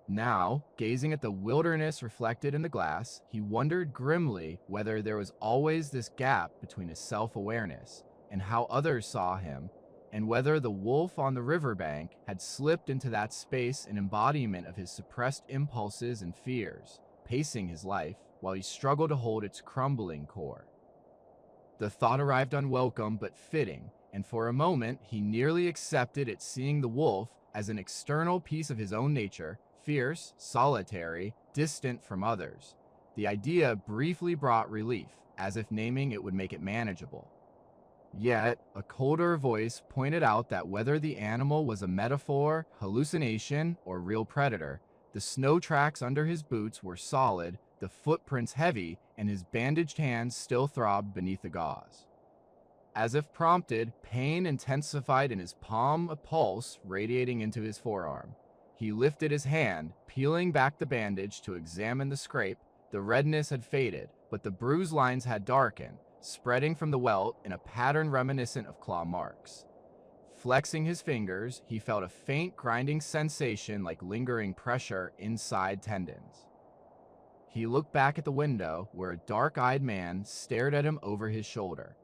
Now, gazing at the wilderness reflected in the glass, he wondered grimly whether there was always this gap between his self-awareness and how others saw him, and whether the wolf on the riverbank had slipped into that space an embodiment of his suppressed impulses and fears, pacing his life while he struggled to hold its crumbling core. The thought arrived unwelcome but fitting, and for a moment he nearly accepted it, seeing the wolf as an external piece of his own nature, fierce, solitary, distant from others. The idea briefly brought relief, as if naming it would make it manageable. Yet, a colder voice pointed out that whether the animal was a metaphor, hallucination, or real predator, the snow tracks under his boots were solid, the footprints heavy, and his bandaged hands still throbbed beneath the gauze. As if prompted, pain intensified in his palm, a pulse radiating into his forearm. He lifted his hand, peeling back the bandage to examine the scrape. The redness had faded, but the bruise lines had darkened, spreading from the welt in a pattern reminiscent of claw marks. Flexing his fingers, he felt a faint grinding sensation like lingering pressure inside tendons. He looked back at the window, where a dark-eyed man stared at him over his shoulder.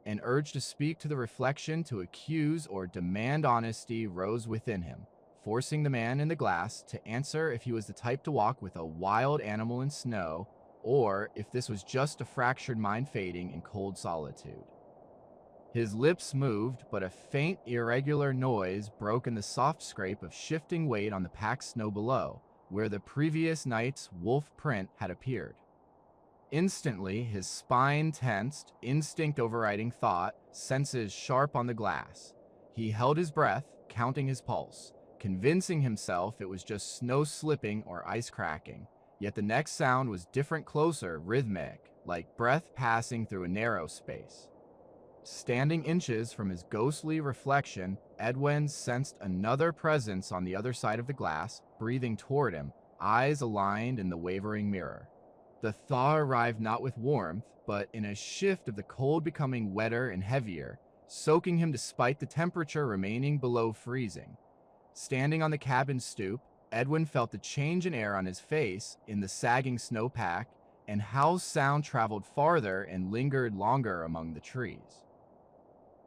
An urge to speak to the reflection, to accuse or demand honesty, rose within him, forcing the man in the glass to answer if he was the type to walk with a wild animal in snow, or if this was just a fractured mind fading in cold solitude. His lips moved, but a faint, irregular noise broke in the soft scrape of shifting weight on the packed snow below, where the previous night's wolf print had appeared. Instantly, his spine tensed, instinct overriding thought, senses sharp on the glass. He held his breath, counting his pulse, convincing himself it was just snow slipping or ice cracking. Yet the next sound was different, closer, rhythmic, like breath passing through a narrow space. Standing inches from his ghostly reflection, Edwin sensed another presence on the other side of the glass, breathing toward him, eyes aligned in the wavering mirror. The thaw arrived not with warmth, but in a shift of the cold becoming wetter and heavier, soaking him despite the temperature remaining below freezing. Standing on the cabin stoop, Edwin felt the change in air on his face, in the sagging snowpack, and how sound traveled farther and lingered longer among the trees.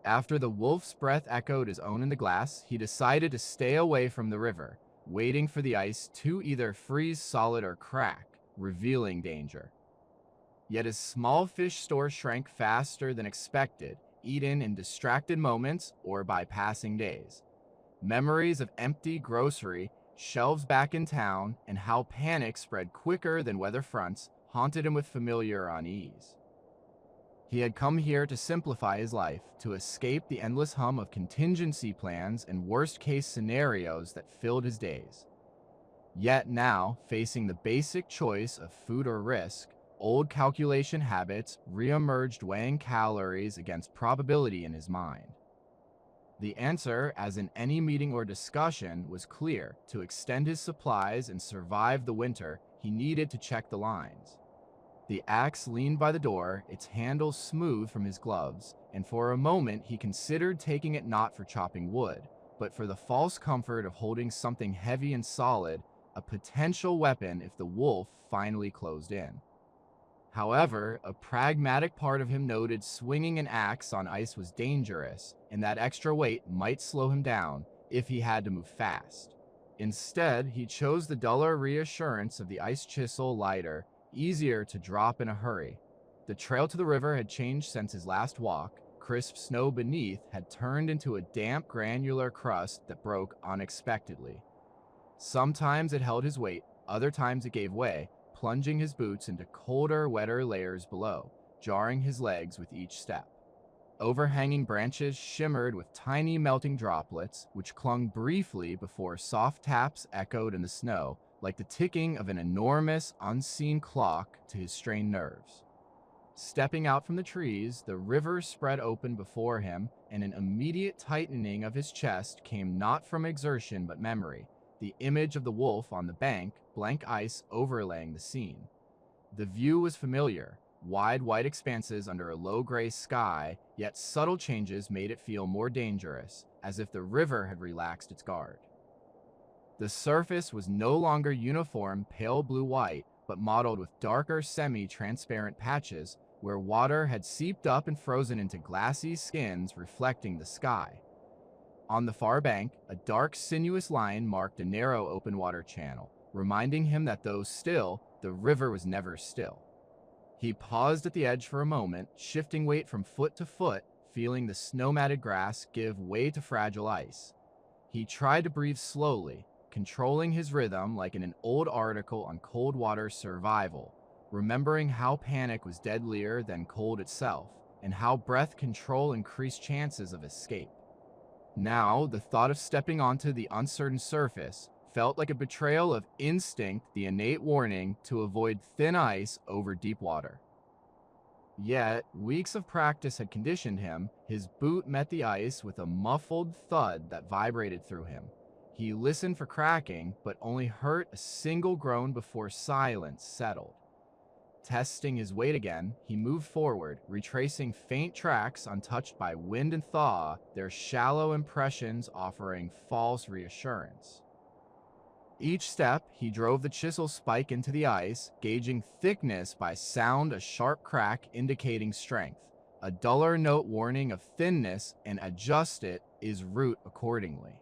After the wolf's breath echoed his own in the glass, he decided to stay away from the river, waiting for the ice to either freeze solid or crack, revealing danger. Yet his small fish store shrank faster than expected, eaten in distracted moments or by passing days. Memories of empty grocery, shelves back in town, and how panic spread quicker than weather fronts haunted him with familiar unease. He had come here to simplify his life, to escape the endless hum of contingency plans and worst-case scenarios that filled his days. Yet now, facing the basic choice of food or risk, old calculation habits reemerged, weighing calories against probability in his mind. The answer, as in any meeting or discussion, was clear. To extend his supplies and survive the winter, he needed to check the lines. The axe leaned by the door, its handle smooth from his gloves, and for a moment he considered taking it not for chopping wood, but for the false comfort of holding something heavy and solid, a potential weapon if the wolf finally closed in. However, a pragmatic part of him noted swinging an axe on ice was dangerous, and that extra weight might slow him down if he had to move fast. Instead, he chose the duller reassurance of the ice chisel, lighter, easier to drop in a hurry. The trail to the river had changed since his last walk. Crisp snow beneath had turned into a damp, granular crust that broke unexpectedly. Sometimes it held his weight, other times it gave way, plunging his boots into colder, wetter layers below, jarring his legs with each step. Overhanging branches shimmered with tiny melting droplets, which clung briefly before soft taps echoed in the snow, like the ticking of an enormous, unseen clock to his strained nerves. Stepping out from the trees, the river spread open before him, and an immediate tightening of his chest came not from exertion but memory, the image of the wolf on the bank, blank ice overlaying the scene. The view was familiar, wide white expanses under a low gray sky, yet subtle changes made it feel more dangerous, as if the river had relaxed its guard. The surface was no longer uniform pale blue-white, but mottled with darker semi-transparent patches where water had seeped up and frozen into glassy skins reflecting the sky. On the far bank, a dark sinuous line marked a narrow open water channel, reminding him that though still, the river was never still. He paused at the edge for a moment, shifting weight from foot to foot, feeling the snow-matted grass give way to fragile ice. He tried to breathe slowly, controlling his rhythm like in an old article on cold water survival, remembering how panic was deadlier than cold itself, and how breath control increased chances of escape. Now, the thought of stepping onto the uncertain surface felt like a betrayal of instinct, the innate warning to avoid thin ice over deep water. Yet, weeks of practice had conditioned him. His boot met the ice with a muffled thud that vibrated through him. He listened for cracking, but only heard a single groan before silence settled. Testing his weight again, he moved forward, retracing faint tracks untouched by wind and thaw, their shallow impressions offering false reassurance. Each step, he drove the chisel spike into the ice, gauging thickness by sound, a sharp crack indicating strength, a duller note warning of thinness, and adjusted his route accordingly.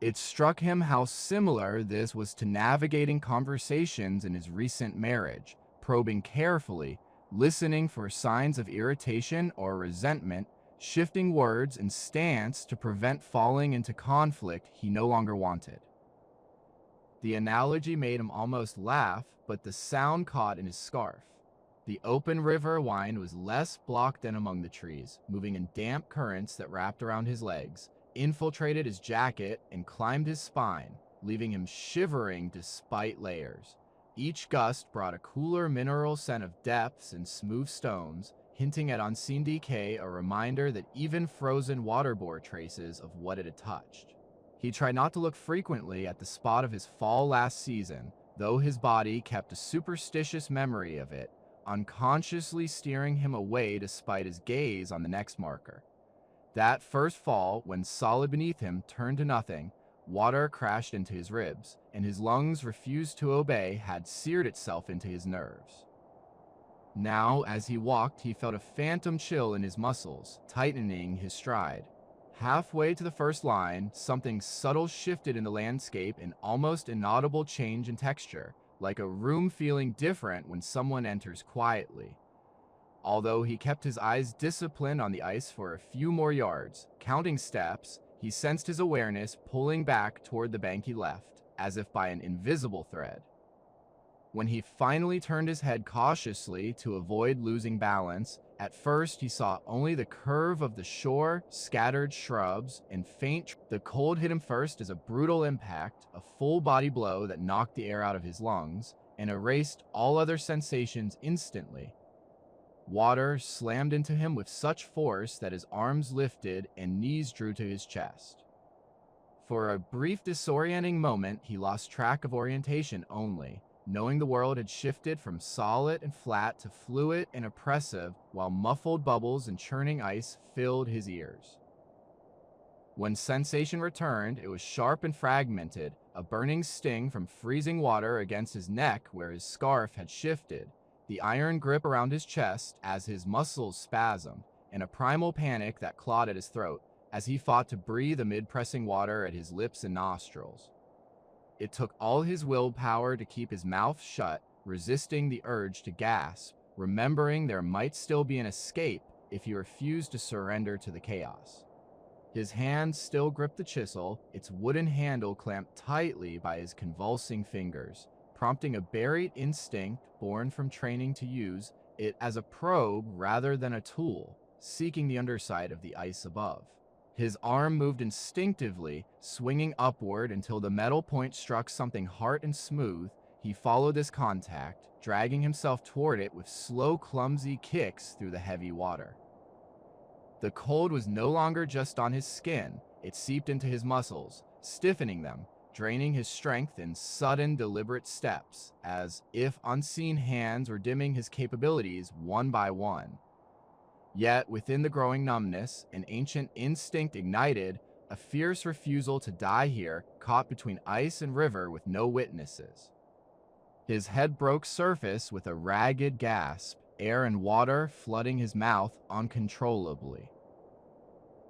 It struck him how similar this was to navigating conversations in his recent marriage, probing carefully, listening for signs of irritation or resentment, shifting words and stance to prevent falling into conflict he no longer wanted. The analogy made him almost laugh, but the sound caught in his scarf. The open river wind was less blocked than among the trees, moving in damp currents that wrapped around his legs, infiltrated his jacket, and climbed his spine, leaving him shivering despite layers. Each gust brought a cooler mineral scent of depths and smooth stones, hinting at unseen decay, a reminder that even frozen water bore traces of what it had touched. He tried not to look frequently at the spot of his fall last season, though his body kept a superstitious memory of it, unconsciously steering him away despite his gaze on the next marker. That first fall, when solid beneath him turned to nothing, water crashed into his ribs, and his lungs refused to obey, had seared itself into his nerves. Now, as he walked, he felt a phantom chill in his muscles, tightening his stride. Halfway to the first line, something subtle shifted in the landscape, an almost inaudible change in texture, like a room feeling different when someone enters quietly. Although he kept his eyes disciplined on the ice for a few more yards, counting steps, he sensed his awareness pulling back toward the bank he left, as if by an invisible thread. When he finally turned his head cautiously to avoid losing balance, at first he saw only the curve of the shore, scattered shrubs, and faint. The cold hit him first as a brutal impact, a full-body blow that knocked the air out of his lungs and erased all other sensations instantly. Water slammed into him with such force that his arms lifted and knees drew to his chest. For a brief disorienting moment, he lost track of orientation only, knowing the world had shifted from solid and flat to fluid and oppressive, while muffled bubbles and churning ice filled his ears. When sensation returned, it was sharp and fragmented, a burning sting from freezing water against his neck where his scarf had shifted, the iron grip around his chest as his muscles spasmed, and a primal panic that clawed at his throat as he fought to breathe amid pressing water at his lips and nostrils. It took all his willpower to keep his mouth shut, resisting the urge to gasp, remembering there might still be an escape if he refused to surrender to the chaos. His hand still gripped the chisel, its wooden handle clamped tightly by his convulsing fingers, prompting a buried instinct born from training to use it as a probe rather than a tool, seeking the underside of the ice above. His arm moved instinctively, swinging upward until the metal point struck something hard and smooth. He followed this contact, dragging himself toward it with slow, clumsy kicks through the heavy water. The cold was no longer just on his skin. It seeped into his muscles, stiffening them, draining his strength in sudden, deliberate steps, as if unseen hands were dimming his capabilities one by one. Yet, within the growing numbness, an ancient instinct ignited, a fierce refusal to die here, caught between ice and river with no witnesses. His head broke surface with a ragged gasp, air and water flooding his mouth uncontrollably.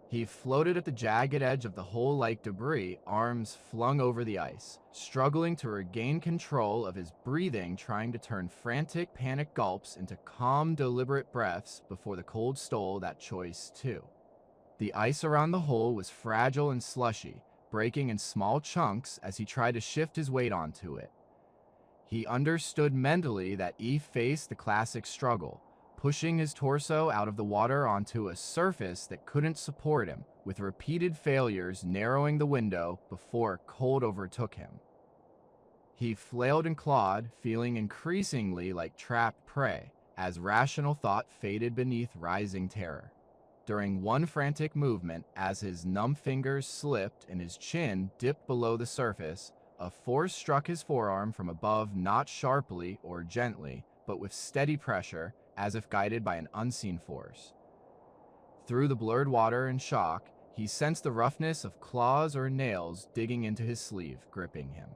He floated at the jagged edge of the hole like debris, arms flung over the ice, struggling to regain control of his breathing, trying to turn frantic panic gulps into calm, deliberate breaths before the cold stole that choice too. The ice around the hole was fragile and slushy, breaking in small chunks as he tried to shift his weight onto it. He understood mentally that he faced the classic struggle, pushing his torso out of the water onto a surface that couldn't support him, with repeated failures narrowing the window before cold overtook him. He flailed and clawed, feeling increasingly like trapped prey, as rational thought faded beneath rising terror. During one frantic movement, as his numb fingers slipped and his chin dipped below the surface, a force struck his forearm from above, not sharply or gently, but with steady pressure, as if guided by an unseen force. Through the blurred water and shock, he sensed the roughness of claws or nails digging into his sleeve, gripping him.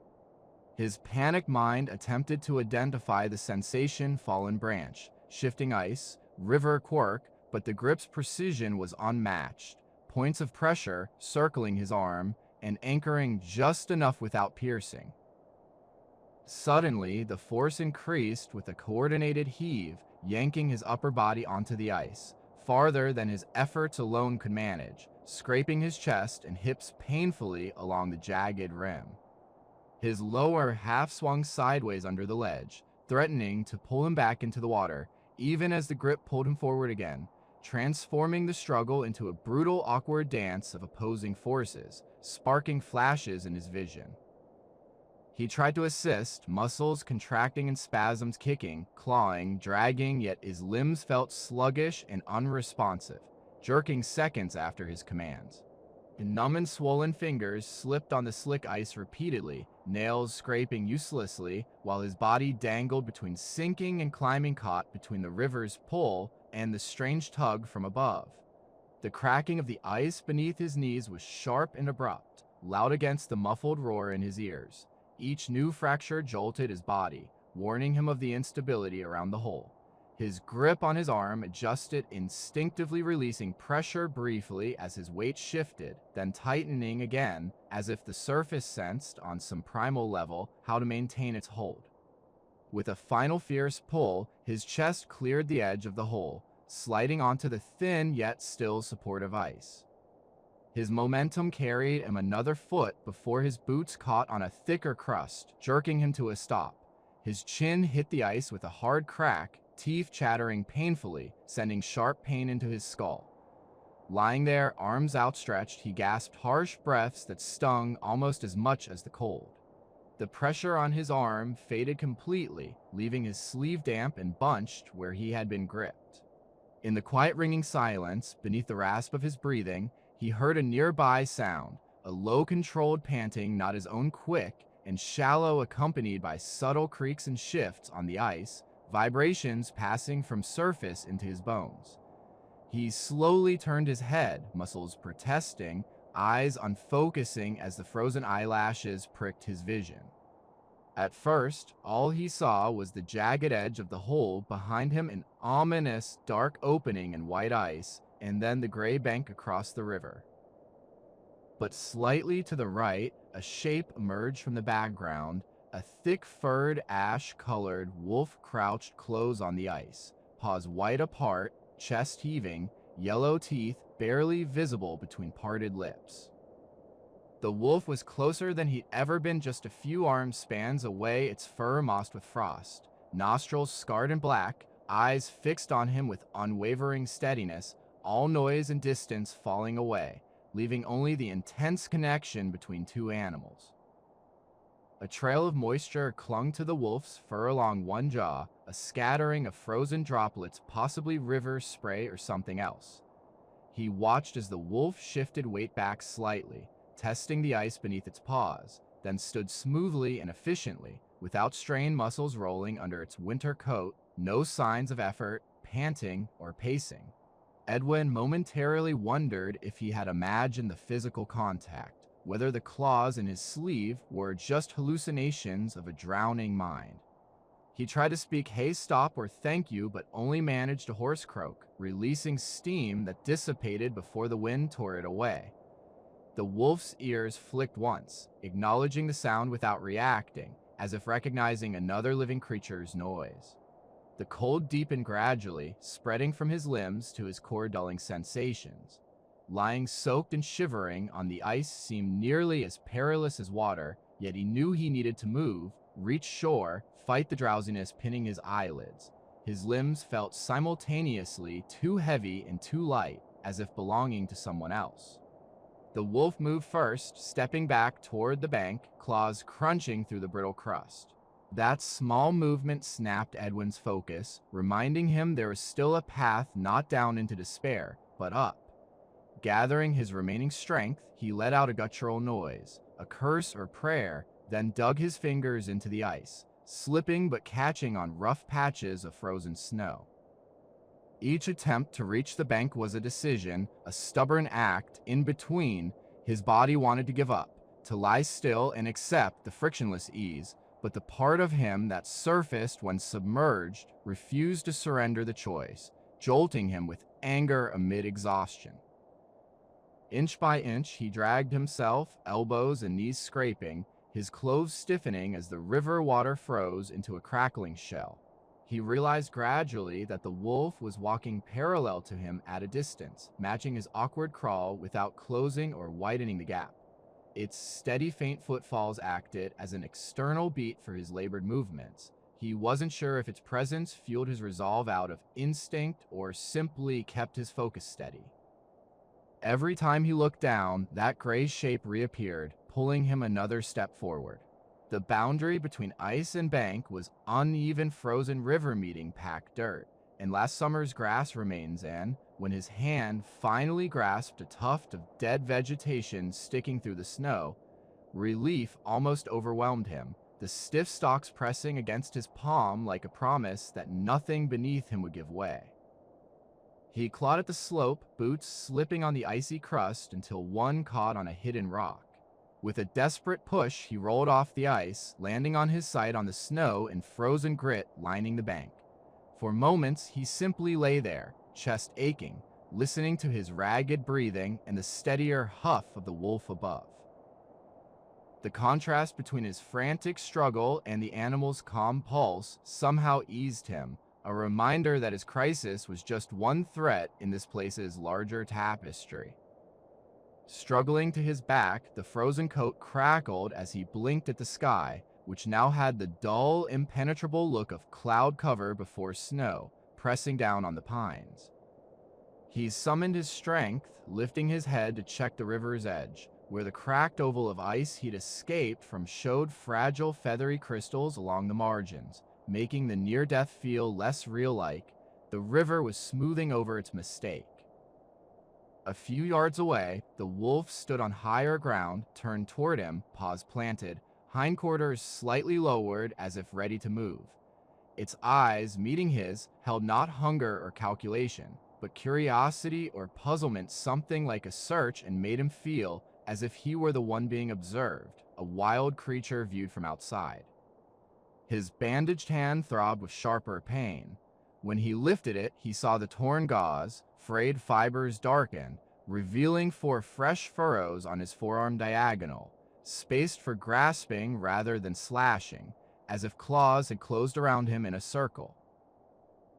His panicked mind attempted to identify the sensation: fallen branch, shifting ice, river quirk, but the grip's precision was unmatched, points of pressure circling his arm and anchoring just enough without piercing. Suddenly, the force increased with a coordinated heave, yanking his upper body onto the ice, farther than his efforts alone could manage, scraping his chest and hips painfully along the jagged rim. His lower half swung sideways under the ledge, threatening to pull him back into the water, even as the grip pulled him forward again, transforming the struggle into a brutal, awkward dance of opposing forces, sparking flashes in his vision. He tried to assist, muscles contracting and spasms kicking, clawing, dragging, yet his limbs felt sluggish and unresponsive, jerking seconds after his commands. His numb and swollen fingers slipped on the slick ice repeatedly, nails scraping uselessly, while his body dangled between sinking and climbing, caught between the river's pull and the strange tug from above. The cracking of the ice beneath his knees was sharp and abrupt, loud against the muffled roar in his ears. Each new fracture jolted his body, warning him of the instability around the hole. His grip on his arm adjusted, instinctively releasing pressure briefly as his weight shifted, then tightening again, as if the surface sensed, on some primal level, how to maintain its hold. With a final fierce pull, his chest cleared the edge of the hole, sliding onto the thin yet still supportive ice. His momentum carried him another foot before his boots caught on a thicker crust, jerking him to a stop. His chin hit the ice with a hard crack, teeth chattering painfully, sending sharp pain into his skull. Lying there, arms outstretched, he gasped harsh breaths that stung almost as much as the cold. The pressure on his arm faded completely, leaving his sleeve damp and bunched where he had been gripped. In the quiet ringing silence, beneath the rasp of his breathing, he heard a nearby sound, a low controlled panting not his own, quick and shallow, accompanied by subtle creaks and shifts on the ice, vibrations passing from surface into his bones. He slowly turned his head, muscles protesting, eyes unfocusing as the frozen eyelashes pricked his vision. At first, all he saw was the jagged edge of the hole behind him, an ominous, dark opening in white ice, and then the gray bank across the river. But slightly to the right, a shape emerged from the background, a thick-furred, ash-colored wolf crouched close on the ice, paws wide apart, chest heaving, yellow teeth barely visible between parted lips. The wolf was closer than he'd ever been, just a few arm spans away, its fur mossed with frost, nostrils scarred and black, eyes fixed on him with unwavering steadiness, all noise and distance falling away, leaving only the intense connection between two animals. A trail of moisture clung to the wolf's fur along one jaw, a scattering of frozen droplets, possibly river spray or something else. He watched as the wolf shifted weight back slightly, testing the ice beneath its paws, then stood smoothly and efficiently, without strained muscles rolling under its winter coat, no signs of effort, panting, or pacing. Edwin momentarily wondered if he had imagined the physical contact, whether the claws in his sleeve were just hallucinations of a drowning mind. He tried to speak "hey, stop" or "thank you," but only managed a hoarse croak, releasing steam that dissipated before the wind tore it away. The wolf's ears flicked once, acknowledging the sound without reacting, as if recognizing another living creature's noise. The cold deepened gradually, spreading from his limbs to his core, dulling sensations. Lying soaked and shivering on the ice seemed nearly as perilous as water, yet he knew he needed to move, reach shore, fight the drowsiness pinning his eyelids. His limbs felt simultaneously too heavy and too light, as if belonging to someone else. The wolf moved first, stepping back toward the bank, claws crunching through the brittle crust. That small movement snapped Edwin's focus, reminding him there was still a path not down into despair, but up. Gathering his remaining strength, he let out a guttural noise, a curse or prayer, then dug his fingers into the ice, slipping but catching on rough patches of frozen snow. Each attempt to reach the bank was a decision, a stubborn act. In between, his body wanted to give up, to lie still and accept the frictionless ease, but the part of him that surfaced when submerged refused to surrender the choice, jolting him with anger amid exhaustion. Inch by inch, he dragged himself, elbows and knees scraping, his clothes stiffening as the river water froze into a crackling shell. He realized gradually that the wolf was walking parallel to him at a distance, matching his awkward crawl without closing or widening the gap. Its steady, faint footfalls acted as an external beat for his labored movements. He wasn't sure if its presence fueled his resolve out of instinct or simply kept his focus steady. Every time he looked down, that gray shape reappeared, pulling him another step forward. The boundary between ice and bank was uneven frozen river meeting packed dirt, and last summer's grass remains in, when his hand finally grasped a tuft of dead vegetation sticking through the snow, relief almost overwhelmed him, the stiff stalks pressing against his palm like a promise that nothing beneath him would give way. He clawed at the slope, boots slipping on the icy crust until one caught on a hidden rock. With a desperate push, he rolled off the ice, landing on his side on the snow and frozen grit lining the bank. For moments, he simply lay there, chest aching, listening to his ragged breathing and the steadier huff of the wolf above. The contrast between his frantic struggle and the animal's calm pulse somehow eased him, a reminder that his crisis was just one threat in this place's larger tapestry. Struggling to his back, the frozen coat crackled as he blinked at the sky, which now had the dull, impenetrable look of cloud cover before snow, pressing down on the pines. He summoned his strength, lifting his head to check the river's edge, where the cracked oval of ice he'd escaped from showed fragile, feathery crystals along the margins, making the near-death feel less real-like. The river was smoothing over its mistake. A few yards away, the wolf stood on higher ground, turned toward him, paws planted, hindquarters slightly lowered as if ready to move. Its eyes, meeting his, held not hunger or calculation, but curiosity or puzzlement, something like a search, and made him feel as if he were the one being observed, a wild creature viewed from outside. His bandaged hand throbbed with sharper pain. When he lifted it, he saw the torn gauze, frayed fibers darken, revealing 4 fresh furrows on his forearm diagonal, spaced for grasping rather than slashing, as if claws had closed around him in a circle.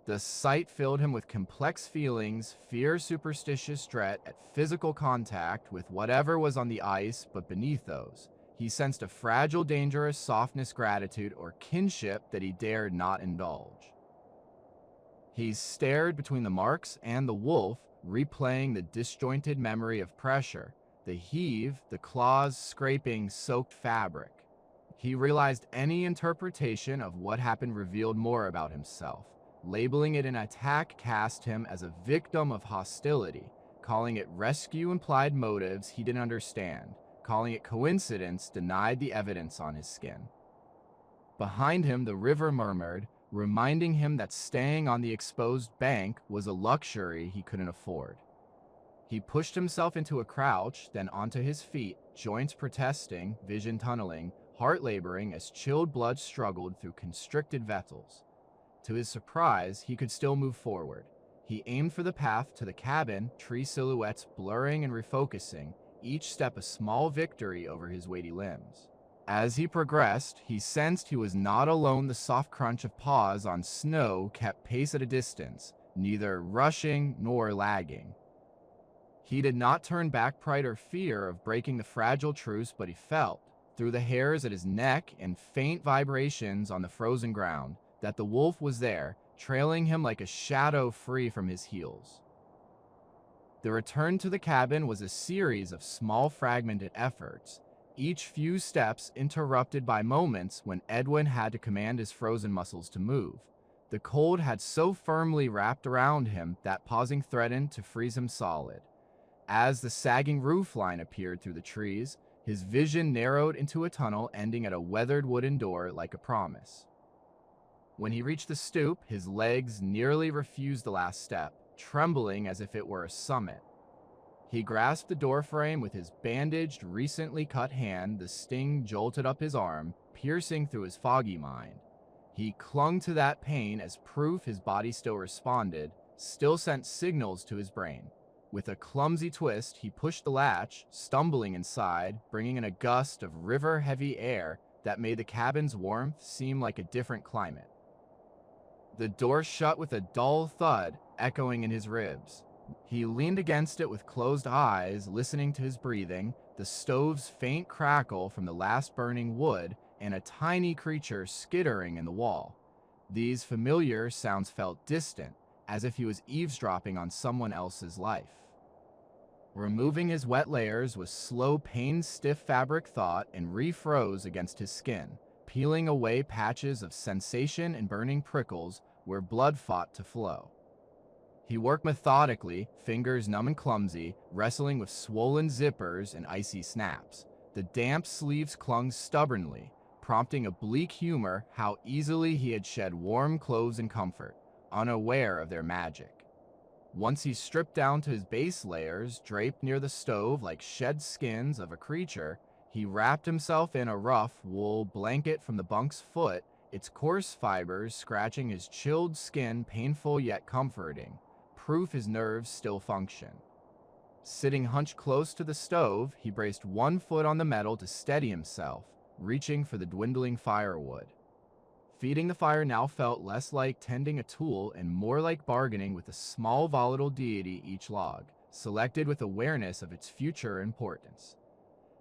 The sight filled him with complex feelings, fear, superstitious dread at physical contact with whatever was on the ice, but beneath those, he sensed a fragile, dangerous softness, gratitude, or kinship that he dared not indulge. He stared between the marks and the wolf, replaying the disjointed memory of pressure, the heave, the claws scraping soaked fabric. He realized any interpretation of what happened revealed more about himself. Labeling it an attack cast him as a victim of hostility. Calling it rescue implied motives he didn't understand. Calling it coincidence denied the evidence on his skin. Behind him, the river murmured, reminding him that staying on the exposed bank was a luxury he couldn't afford. He pushed himself into a crouch, then onto his feet, joints protesting, vision tunneling, heart laboring as chilled blood struggled through constricted vessels. To his surprise, he could still move forward. He aimed for the path to the cabin, tree silhouettes blurring and refocusing, each step a small victory over his weighty limbs. As he progressed, he sensed he was not alone. The soft crunch of paws on snow kept pace at a distance, neither rushing nor lagging. He did not turn back pride or fear of breaking the fragile truce, but he felt, through the hairs at his neck and faint vibrations on the frozen ground, that the wolf was there, trailing him like a shadow free from his heels. The return to the cabin was a series of small fragmented efforts, each few steps interrupted by moments when Edwin had to command his frozen muscles to move. The cold had so firmly wrapped around him that pausing threatened to freeze him solid. As the sagging roofline appeared through the trees, his vision narrowed into a tunnel ending at a weathered wooden door like a promise. When he reached the stoop, his legs nearly refused the last step, trembling as if it were a summit. He grasped the doorframe with his bandaged, recently cut hand. The sting jolted up his arm, piercing through his foggy mind. He clung to that pain as proof his body still responded, still sent signals to his brain. With a clumsy twist, he pushed the latch, stumbling inside, bringing in a gust of river-heavy air that made the cabin's warmth seem like a different climate. The door shut with a dull thud, echoing in his ribs. He leaned against it with closed eyes, listening to his breathing, the stove's faint crackle from the last burning wood, and a tiny creature skittering in the wall. These familiar sounds felt distant, as if he was eavesdropping on someone else's life. Removing his wet layers was slow, pain-stiff fabric thought and refroze against his skin, peeling away patches of sensation and burning prickles where blood fought to flow. He worked methodically, fingers numb and clumsy, wrestling with swollen zippers and icy snaps. The damp sleeves clung stubbornly, prompting a bleak humor how easily he had shed warm clothes and comfort, unaware of their magic. Once he stripped down to his base layers, draped near the stove like shed skins of a creature, he wrapped himself in a rough wool blanket from the bunk's foot, its coarse fibers scratching his chilled skin, painful yet comforting, proof his nerves still function. Sitting hunched close to the stove, he braced one foot on the metal to steady himself, reaching for the dwindling firewood. Feeding the fire now felt less like tending a tool and more like bargaining with a small volatile deity each log, selected with awareness of its future importance.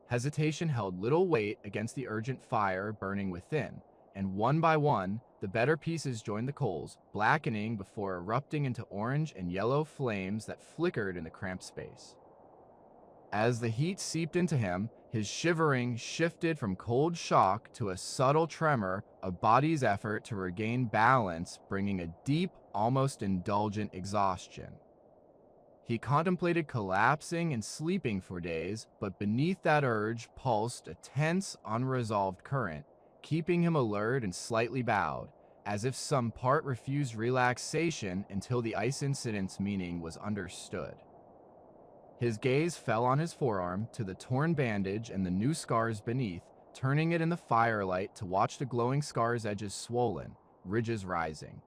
Hesitation held little weight against the urgent fire burning within, and one by one, the better pieces joined the coals, blackening before erupting into orange and yellow flames that flickered in the cramped space. As the heat seeped into him, his shivering shifted from cold shock to a subtle tremor, a body's effort to regain balance, bringing a deep, almost indulgent exhaustion. He contemplated collapsing and sleeping for days, but beneath that urge pulsed a tense, unresolved current, keeping him alert and slightly bowed, as if some part refused relaxation until the ice incident's meaning was understood. His gaze fell on his forearm, to the torn bandage and the new scars beneath, turning it in the firelight to watch the glowing scar's edges swollen, ridges rising.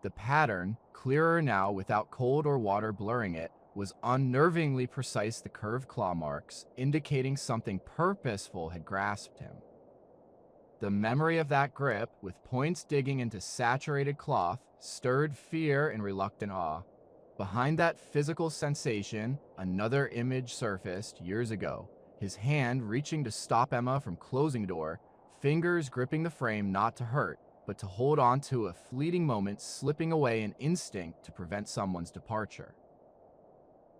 The pattern, clearer now without cold or water blurring it, was unnervingly precise, the curved claw marks, indicating something purposeful had grasped him. The memory of that grip, with points digging into saturated cloth, stirred fear and reluctant awe. Behind that physical sensation, another image surfaced years ago, his hand reaching to stop Emma from closing the door, fingers gripping the frame not to hurt, but to hold on to a fleeting moment, slipping away an instinct to prevent someone's departure.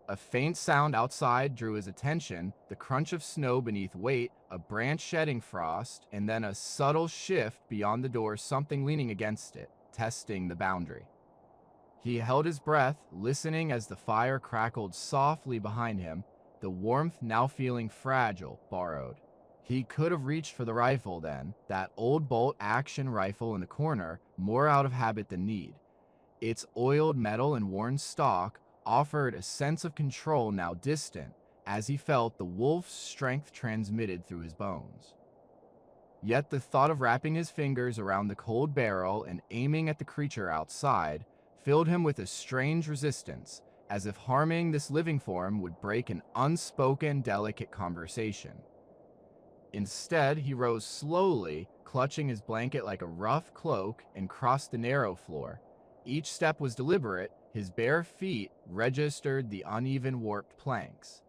A faint sound outside drew his attention, the crunch of snow beneath weight, a branch shedding frost, and then a subtle shift beyond the door, something leaning against it, testing the boundary. He held his breath, listening as the fire crackled softly behind him, the warmth now feeling fragile, borrowed. He could have reached for the rifle then, that old bolt-action rifle in the corner, more out of habit than need. Its oiled metal and worn stock offered a sense of control now distant, as he felt the wolf's strength transmitted through his bones. Yet the thought of wrapping his fingers around the cold barrel and aiming at the creature outside filled him with a strange resistance, as if harming this living form would break an unspoken, delicate conversation. Instead, he rose slowly, clutching his blanket like a rough cloak, and crossed the narrow floor. Each step was deliberate, his bare feet registered the uneven, warped planks.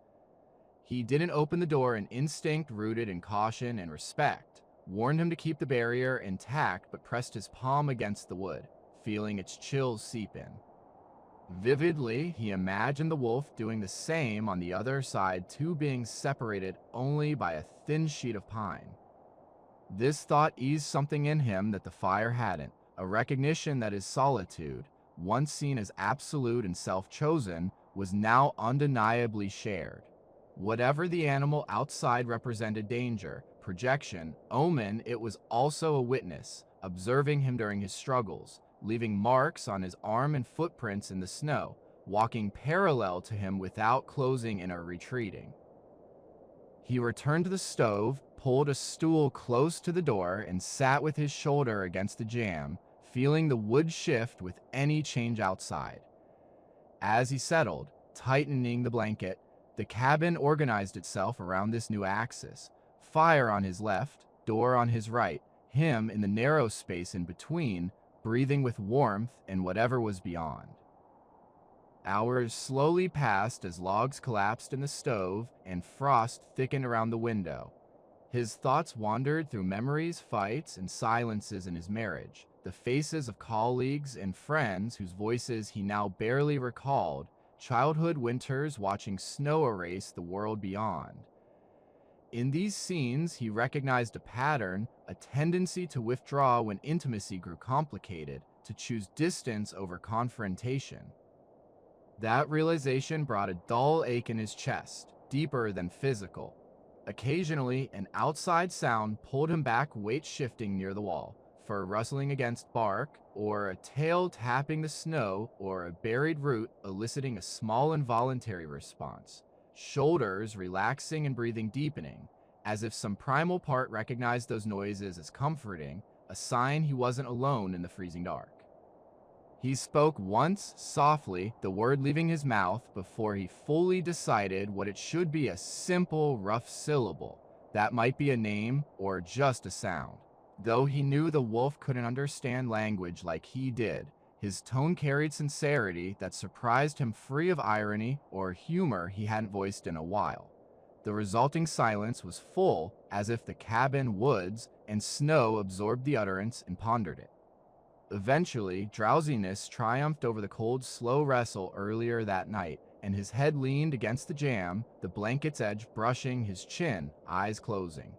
He didn't open the door, an instinct rooted in caution and respect warned him to keep the barrier intact, but pressed his palm against the wood, feeling its chills seep in. Vividly, he imagined the wolf doing the same on the other side, two beings separated only by a thin sheet of pine. This thought eased something in him that the fire hadn't, a recognition that his solitude, once seen as absolute and self-chosen, was now undeniably shared. Whatever the animal outside represented danger, projection, omen, it was also a witness, observing him during his struggles, leaving marks on his arm and footprints in the snow, walking parallel to him without closing in or retreating. He returned to the stove, pulled a stool close to the door, and sat with his shoulder against the jamb, feeling the wood shift with any change outside. As he settled, tightening the blanket, the cabin organized itself around this new axis. Fire on his left, door on his right, him in the narrow space in between, breathing with warmth in whatever was beyond. Hours slowly passed as logs collapsed in the stove and frost thickened around the window. His thoughts wandered through memories, fights, and silences in his marriage, the faces of colleagues and friends whose voices he now barely recalled, childhood winters watching snow erase the world beyond. In these scenes, he recognized a pattern, a tendency to withdraw when intimacy grew complicated, to choose distance over confrontation. That realization brought a dull ache in his chest, deeper than physical. Occasionally, an outside sound pulled him back, weight shifting near the wall, fur rustling against bark, or a tail tapping the snow, or a buried root eliciting a small involuntary response, shoulders relaxing and breathing deepening, as if some primal part recognized those noises as comforting, a sign he wasn't alone in the freezing dark. He spoke once, softly, the word leaving his mouth before he fully decided what it should be, a simple, rough syllable. That might be a name or just a sound. Though he knew the wolf couldn't understand language like he did, his tone carried sincerity that surprised him, free of irony or humor he hadn't voiced in a while. The resulting silence was full, as if the cabin, woods, and snow absorbed the utterance and pondered it. Eventually, drowsiness triumphed over the cold, slow wrestle earlier that night, and his head leaned against the jamb, the blanket's edge brushing his chin, eyes closing.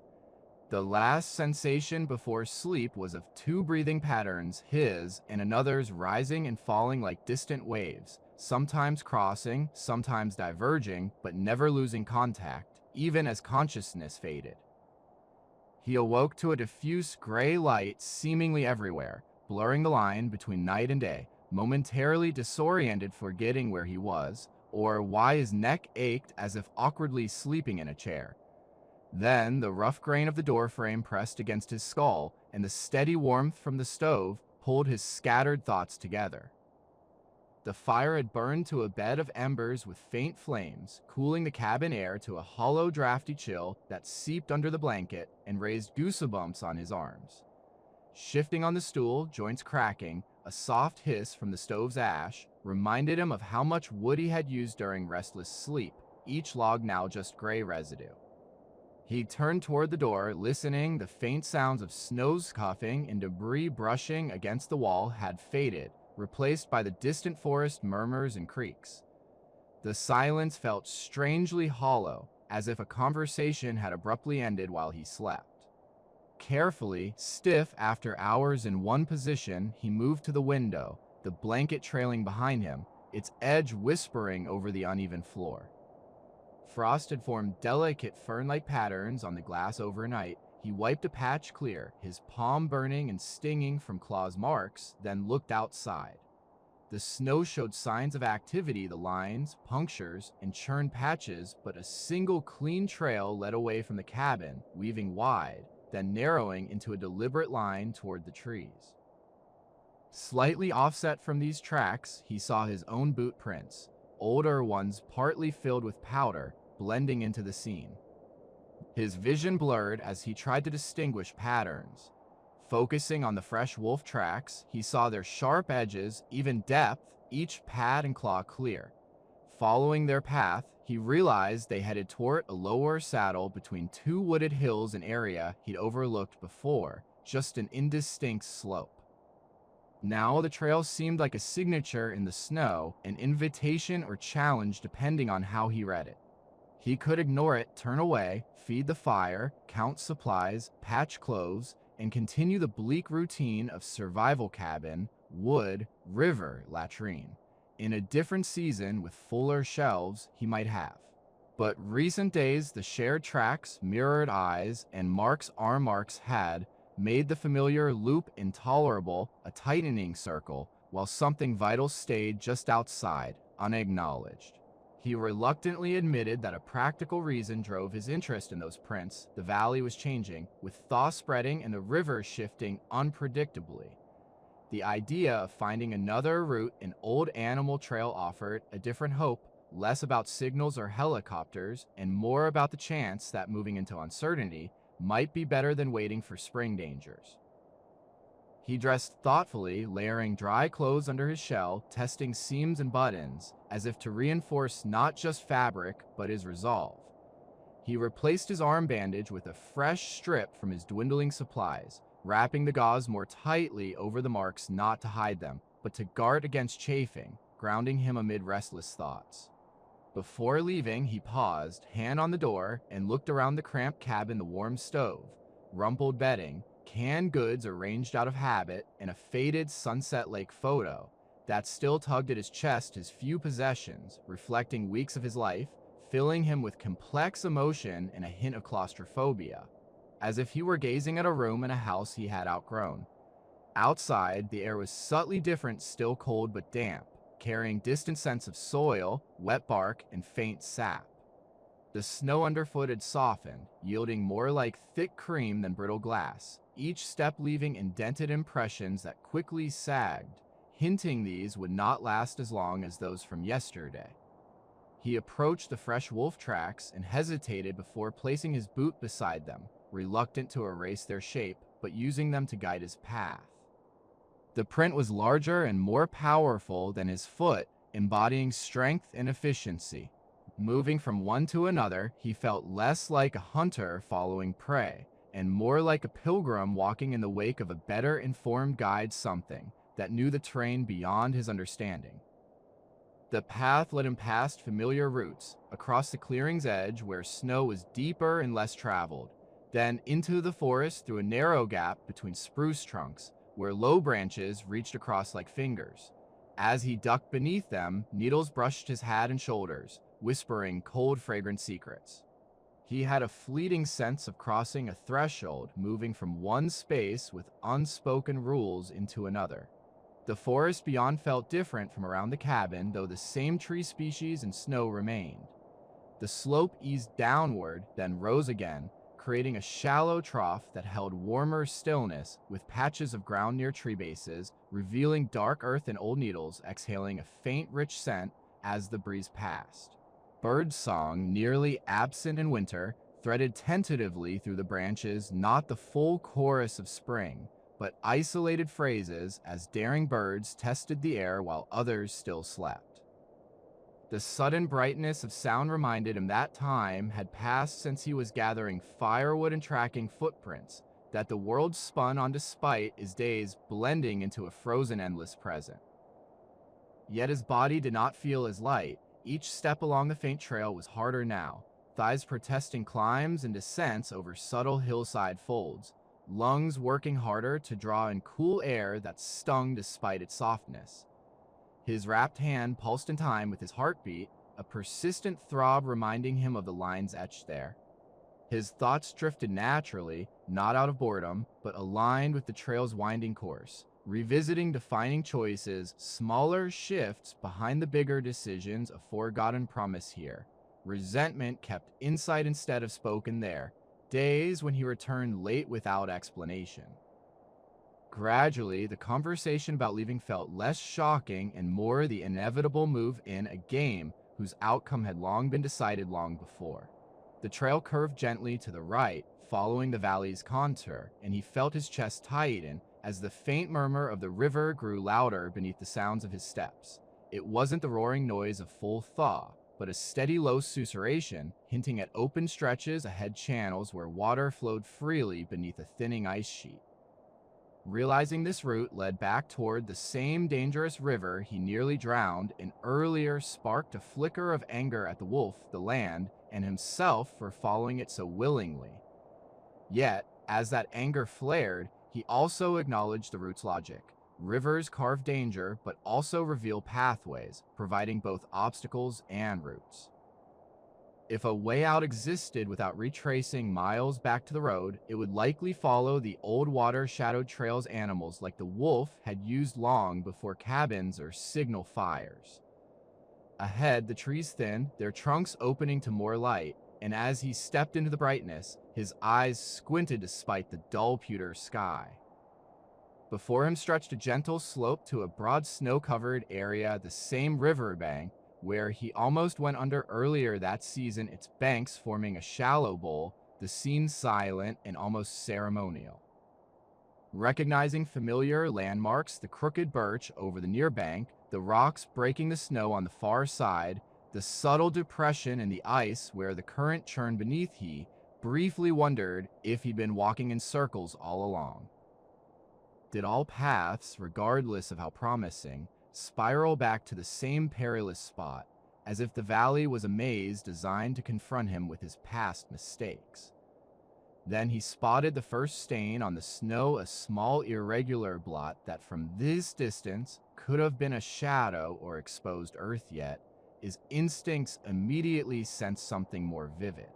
The last sensation before sleep was of two breathing patterns, his and another's, rising and falling like distant waves, sometimes crossing, sometimes diverging, but never losing contact, even as consciousness faded. He awoke to a diffuse gray light seemingly everywhere, blurring the line between night and day, momentarily disoriented, forgetting where he was, or why his neck ached, as if awkwardly sleeping in a chair. Then the rough grain of the doorframe pressed against his skull, and the steady warmth from the stove pulled his scattered thoughts together. The fire had burned to a bed of embers with faint flames, cooling the cabin air to a hollow, drafty chill that seeped under the blanket and raised goosebumps on his arms. Shifting on the stool, joints cracking, a soft hiss from the stove's ash reminded him of how much wood he had used during restless sleep, each log now just gray residue. He turned toward the door, listening. The faint sounds of snow scuffing and debris brushing against the wall had faded, replaced by the distant forest murmurs and creaks. The silence felt strangely hollow, as if a conversation had abruptly ended while he slept. Carefully, stiff after hours in one position, he moved to the window, the blanket trailing behind him, its edge whispering over the uneven floor. Frost had formed delicate fern-like patterns on the glass overnight. He wiped a patch clear, his palm burning and stinging from claws' marks, then looked outside. The snow showed signs of activity, the lines, punctures, and churned patches, but a single clean trail led away from the cabin, weaving wide, then narrowing into a deliberate line toward the trees. Slightly offset from these tracks, he saw his own boot prints, older ones partly filled with powder, blending into the scene. His vision blurred as he tried to distinguish patterns. Focusing on the fresh wolf tracks, he saw their sharp edges, even depth, each pad and claw clear. Following their path, he realized they headed toward a lower saddle between two wooded hills, an area he'd overlooked before, just an indistinct slope. Now the trail seemed like a signature in the snow, an invitation or challenge depending on how he read it. He could ignore it, turn away, feed the fire, count supplies, patch clothes, and continue the bleak routine of survival cabin, wood, river, latrine. In a different season with fuller shelves, he might have. But recent days, the shared tracks, mirrored eyes, and Mark's arm marks had made the familiar loop intolerable, a tightening circle, while something vital stayed just outside, unacknowledged. He reluctantly admitted that a practical reason drove his interest in those prints. The valley was changing, with thaw spreading and the river shifting unpredictably. The idea of finding another route an old animal trail offered a different hope, less about signals or helicopters, and more about the chance that moving into uncertainty might be better than waiting for spring dangers. He dressed thoughtfully, layering dry clothes under his shell, testing seams and buttons, as if to reinforce not just fabric, but his resolve. He replaced his arm bandage with a fresh strip from his dwindling supplies, wrapping the gauze more tightly over the marks not to hide them, but to guard against chafing, grounding him amid restless thoughts. Before leaving, he paused, hand on the door, and looked around the cramped cabin, the warm stove, rumpled bedding, canned goods arranged out of habit, and a faded Sunset Lake photo that still tugged at his chest, his few possessions, reflecting weeks of his life, filling him with complex emotion and a hint of claustrophobia, as if he were gazing at a room in a house he had outgrown. Outside, the air was subtly different, still cold but damp, carrying distant scents of soil, wet bark, and faint sap. The snow underfoot had softened, yielding more like thick cream than brittle glass, each step leaving indented impressions that quickly sagged, hinting these would not last as long as those from yesterday. He approached the fresh wolf tracks and hesitated before placing his boot beside them, reluctant to erase their shape, but using them to guide his path. The print was larger and more powerful than his foot, embodying strength and efficiency. Moving from one to another, he felt less like a hunter following prey, and more like a pilgrim walking in the wake of a better informed guide, something that knew the terrain beyond his understanding. The path led him past familiar routes, across the clearing's edge where snow was deeper and less traveled, then into the forest through a narrow gap between spruce trunks, where low branches reached across like fingers. As he ducked beneath them, needles brushed his hat and shoulders, whispering cold, fragrant secrets. He had a fleeting sense of crossing a threshold, moving from one space with unspoken rules into another. The forest beyond felt different from around the cabin, though the same tree species and snow remained. The slope eased downward, then rose again, creating a shallow trough that held warmer stillness, with patches of ground near tree bases, revealing dark earth and old needles, exhaling a faint, rich scent as the breeze passed. Birdsong, nearly absent in winter, threaded tentatively through the branches, not the full chorus of spring, but isolated phrases as daring birds tested the air while others still slept. The sudden brightness of sound reminded him that time had passed since he was gathering firewood and tracking footprints, that the world spun on despite his days blending into a frozen endless present. Yet his body did not feel as light. Each step along the faint trail was harder now, thighs protesting climbs and descents over subtle hillside folds, lungs working harder to draw in cool air that stung despite its softness. His wrapped hand pulsed in time with his heartbeat, a persistent throb reminding him of the lines etched there. His thoughts drifted naturally, not out of boredom, but aligned with the trail's winding course, revisiting defining choices, smaller shifts behind the bigger decisions, a forgotten promise here. Resentment kept inside instead of spoken there, days when he returned late without explanation. Gradually, the conversation about leaving felt less shocking and more the inevitable move in a game whose outcome had long been decided long before. The trail curved gently to the right, following the valley's contour, and he felt his chest tighten as the faint murmur of the river grew louder beneath the sounds of his steps. It wasn't the roaring noise of full thaw, but a steady low susurration, hinting at open stretches ahead, channels where water flowed freely beneath a thinning ice sheet. Realizing this route led back toward the same dangerous river he nearly drowned in earlier sparked a flicker of anger at the wolf, the land, and himself for following it so willingly. Yet, as that anger flared, he also acknowledged the route's logic. Rivers carve danger, but also reveal pathways, providing both obstacles and routes. If a way out existed without retracing miles back to the road, it would likely follow the old water-shadowed trails animals like the wolf had used long before cabins or signal fires. Ahead, the trees thinned, their trunks opening to more light, and as he stepped into the brightness, his eyes squinted despite the dull pewter sky. Before him stretched a gentle slope to a broad snow-covered area, the same riverbank where he almost went under earlier that season, its banks forming a shallow bowl, the scene silent and almost ceremonial. Recognizing familiar landmarks, the crooked birch over the near bank, the rocks breaking the snow on the far side, the subtle depression in the ice where the current churned beneath, he briefly wondered if he'd been walking in circles all along. Did all paths, regardless of how promising, spiral back to the same perilous spot, as if the valley was a maze designed to confront him with his past mistakes? Then he spotted the first stain on the snow, a small irregular blot that from this distance could have been a shadow or exposed earth, yet his instincts immediately sensed something more vivid.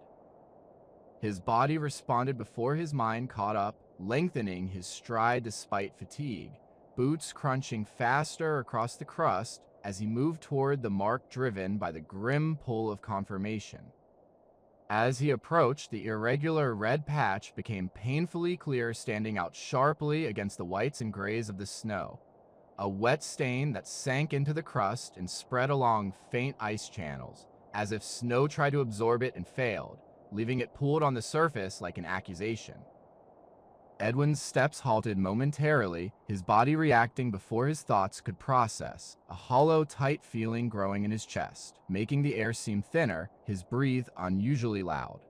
His body responded before his mind caught up, lengthening his stride despite fatigue, boots crunching faster across the crust as he moved toward the mark driven by the grim pull of confirmation. As he approached, the irregular red patch became painfully clear, standing out sharply against the whites and grays of the snow, a wet stain that sank into the crust and spread along faint ice channels, as if snow tried to absorb it and failed, leaving it pooled on the surface like an accusation. Edwin's steps halted momentarily, his body reacting before his thoughts could process, a hollow, tight feeling growing in his chest, making the air seem thinner, his breath unusually loud.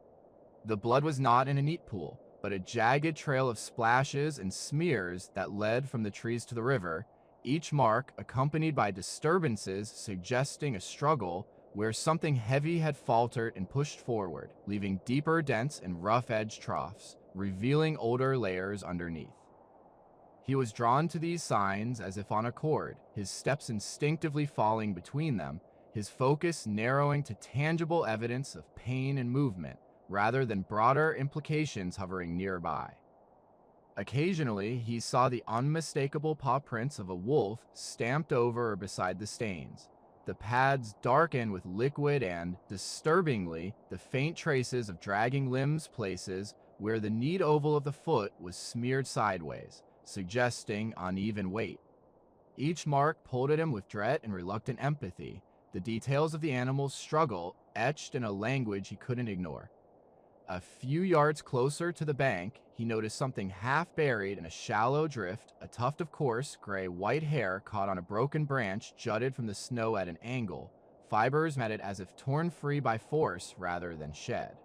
The blood was not in a neat pool, but a jagged trail of splashes and smears that led from the trees to the river, each mark accompanied by disturbances suggesting a struggle where something heavy had faltered and pushed forward, leaving deeper dents and rough-edged troughs, revealing older layers underneath. He was drawn to these signs as if on a cord, his steps instinctively falling between them, his focus narrowing to tangible evidence of pain and movement, rather than broader implications hovering nearby. Occasionally, he saw the unmistakable paw prints of a wolf stamped over or beside the stains, the pads darkened with liquid and, disturbingly, the faint traces of dragging limbs places where the neat oval of the foot was smeared sideways, suggesting uneven weight. Each mark pulled at him with dread and reluctant empathy, the details of the animal's struggle etched in a language he couldn't ignore. A few yards closer to the bank, he noticed something half buried in a shallow drift, a tuft of coarse, gray-white hair caught on a broken branch jutted from the snow at an angle, fibers matted as if torn free by force rather than shed.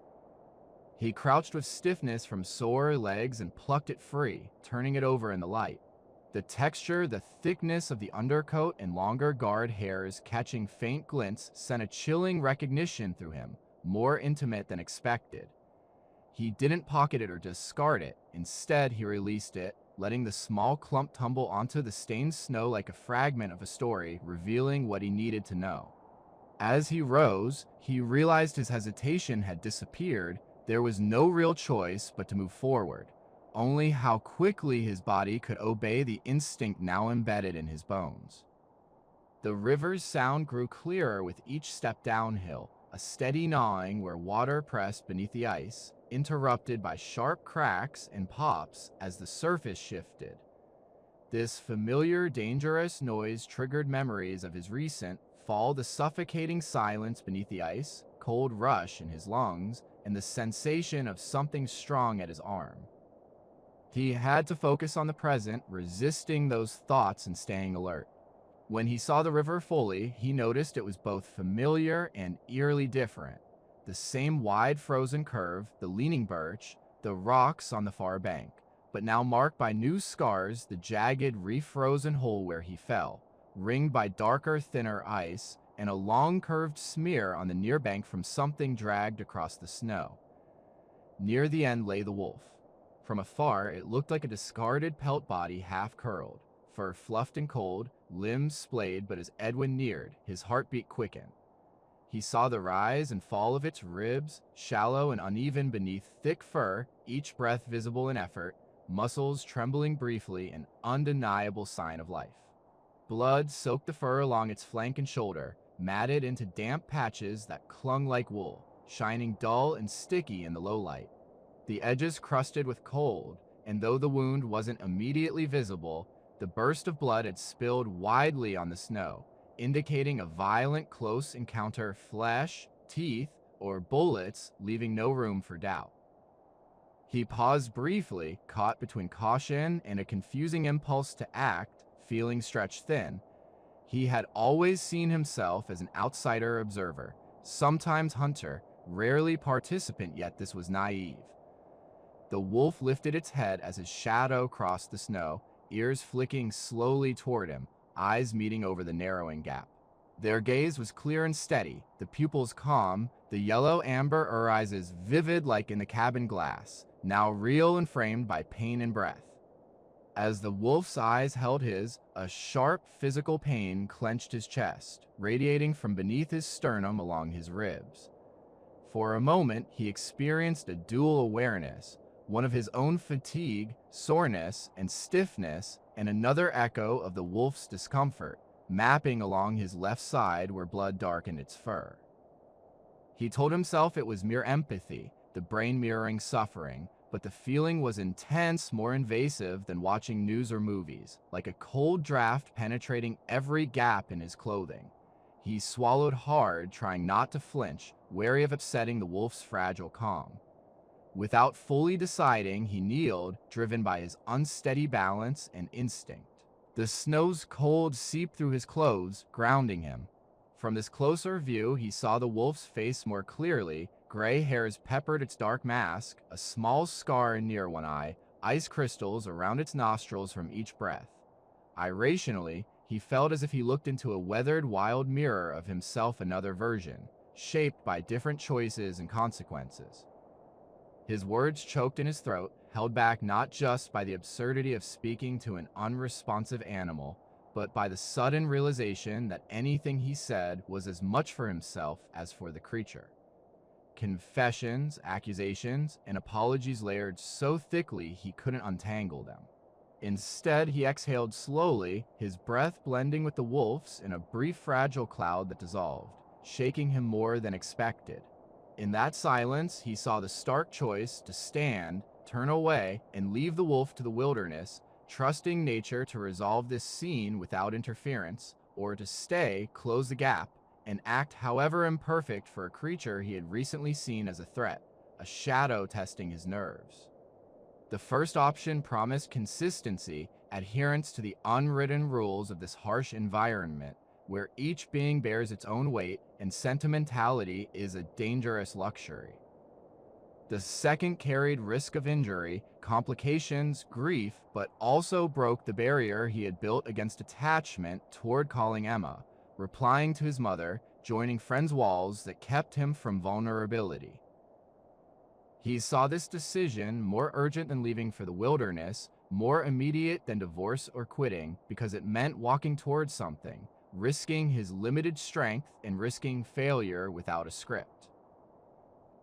He crouched with stiffness from sore legs and plucked it free, turning it over in the light. The texture, the thickness of the undercoat and longer guard hairs catching faint glints sent a chilling recognition through him, more intimate than expected. He didn't pocket it or discard it. Instead, he released it, letting the small clump tumble onto the stained snow like a fragment of a story, revealing what he needed to know. As he rose, he realized his hesitation had disappeared. There was no real choice but to move forward, only how quickly his body could obey the instinct now embedded in his bones. The river's sound grew clearer with each step downhill, a steady gnawing where water pressed beneath the ice, interrupted by sharp cracks and pops as the surface shifted. This familiar, dangerous noise triggered memories of his recent fall, the suffocating silence beneath the ice, cold rush in his lungs, and the sensation of something strong at his arm. He had to focus on the present, resisting those thoughts and staying alert. When he saw the river fully, he noticed it was both familiar and eerily different. The same wide frozen curve, the leaning birch, the rocks on the far bank, but now marked by new scars, the jagged, refrozen hole where he fell, ringed by darker, thinner ice, and a long curved smear on the near bank from something dragged across the snow. Near the end lay the wolf. From afar, it looked like a discarded pelt body half curled, fur fluffed and cold, limbs splayed, but as Edwin neared, his heartbeat quickened. He saw the rise and fall of its ribs, shallow and uneven beneath thick fur, each breath visible in effort, muscles trembling briefly, an undeniable sign of life. Blood soaked the fur along its flank and shoulder, matted into damp patches that clung like wool, shining dull and sticky in the low light. The edges crusted with cold, and though the wound wasn't immediately visible, the burst of blood had spilled widely on the snow, indicating a violent close encounter, flesh, teeth, or bullets, leaving no room for doubt. He paused briefly, caught between caution and a confusing impulse to act, feeling stretched thin. He had always seen himself as an outsider observer, sometimes hunter, rarely participant, yet this was naive. The wolf lifted its head as his shadow crossed the snow, ears flicking slowly toward him, eyes meeting over the narrowing gap. Their gaze was clear and steady, the pupils calm, the yellow-amber irises vivid like in the cabin glass, now real and framed by pain and breath. As the wolf's eyes held his, a sharp physical pain clenched his chest, radiating from beneath his sternum along his ribs. For a moment, he experienced a dual awareness, one of his own fatigue, soreness, and stiffness, and another echo of the wolf's discomfort, mapping along his left side where blood darkened its fur. He told himself it was mere empathy, the brain mirroring suffering, but the feeling was intense, more invasive than watching news or movies, like a cold draft penetrating every gap in his clothing. He swallowed hard, trying not to flinch, wary of upsetting the wolf's fragile calm. Without fully deciding, he kneeled, driven by his unsteady balance and instinct. The snow's cold seeped through his clothes, grounding him. From this closer view, he saw the wolf's face more clearly. Gray hairs peppered its dark mask, a small scar near one eye, ice crystals around its nostrils from each breath. Irrationally, he felt as if he looked into a weathered, wild mirror of himself, another version, shaped by different choices and consequences. His words choked in his throat, held back not just by the absurdity of speaking to an unresponsive animal, but by the sudden realization that anything he said was as much for himself as for the creature. Confessions, accusations, and apologies layered so thickly he couldn't untangle them. Instead, he exhaled slowly, his breath blending with the wolf's in a brief fragile cloud that dissolved, shaking him more than expected. In that silence, he saw the stark choice to stand, turn away, and leave the wolf to the wilderness, trusting nature to resolve this scene without interference, or to stay, close the gap, and act however imperfect for a creature he had recently seen as a threat, a shadow testing his nerves. The first option promised consistency, adherence to the unwritten rules of this harsh environment, where each being bears its own weight and sentimentality is a dangerous luxury. The second carried risk of injury, complications, grief, but also broke the barrier he had built against attachment toward calling Emma, replying to his mother, joining friends' walls that kept him from vulnerability. He saw this decision more urgent than leaving for the wilderness, more immediate than divorce or quitting, because it meant walking towards something, risking his limited strength and risking failure without a script.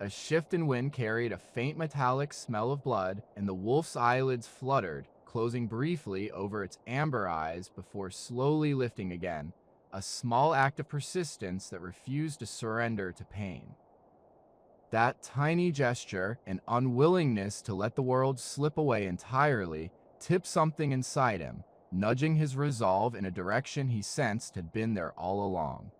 A shift in wind carried a faint metallic smell of blood, and the wolf's eyelids fluttered, closing briefly over its amber eyes before slowly lifting again, a small act of persistence that refused to surrender to pain. That tiny gesture, an unwillingness to let the world slip away entirely, tipped something inside him, nudging his resolve in a direction he sensed had been there all along.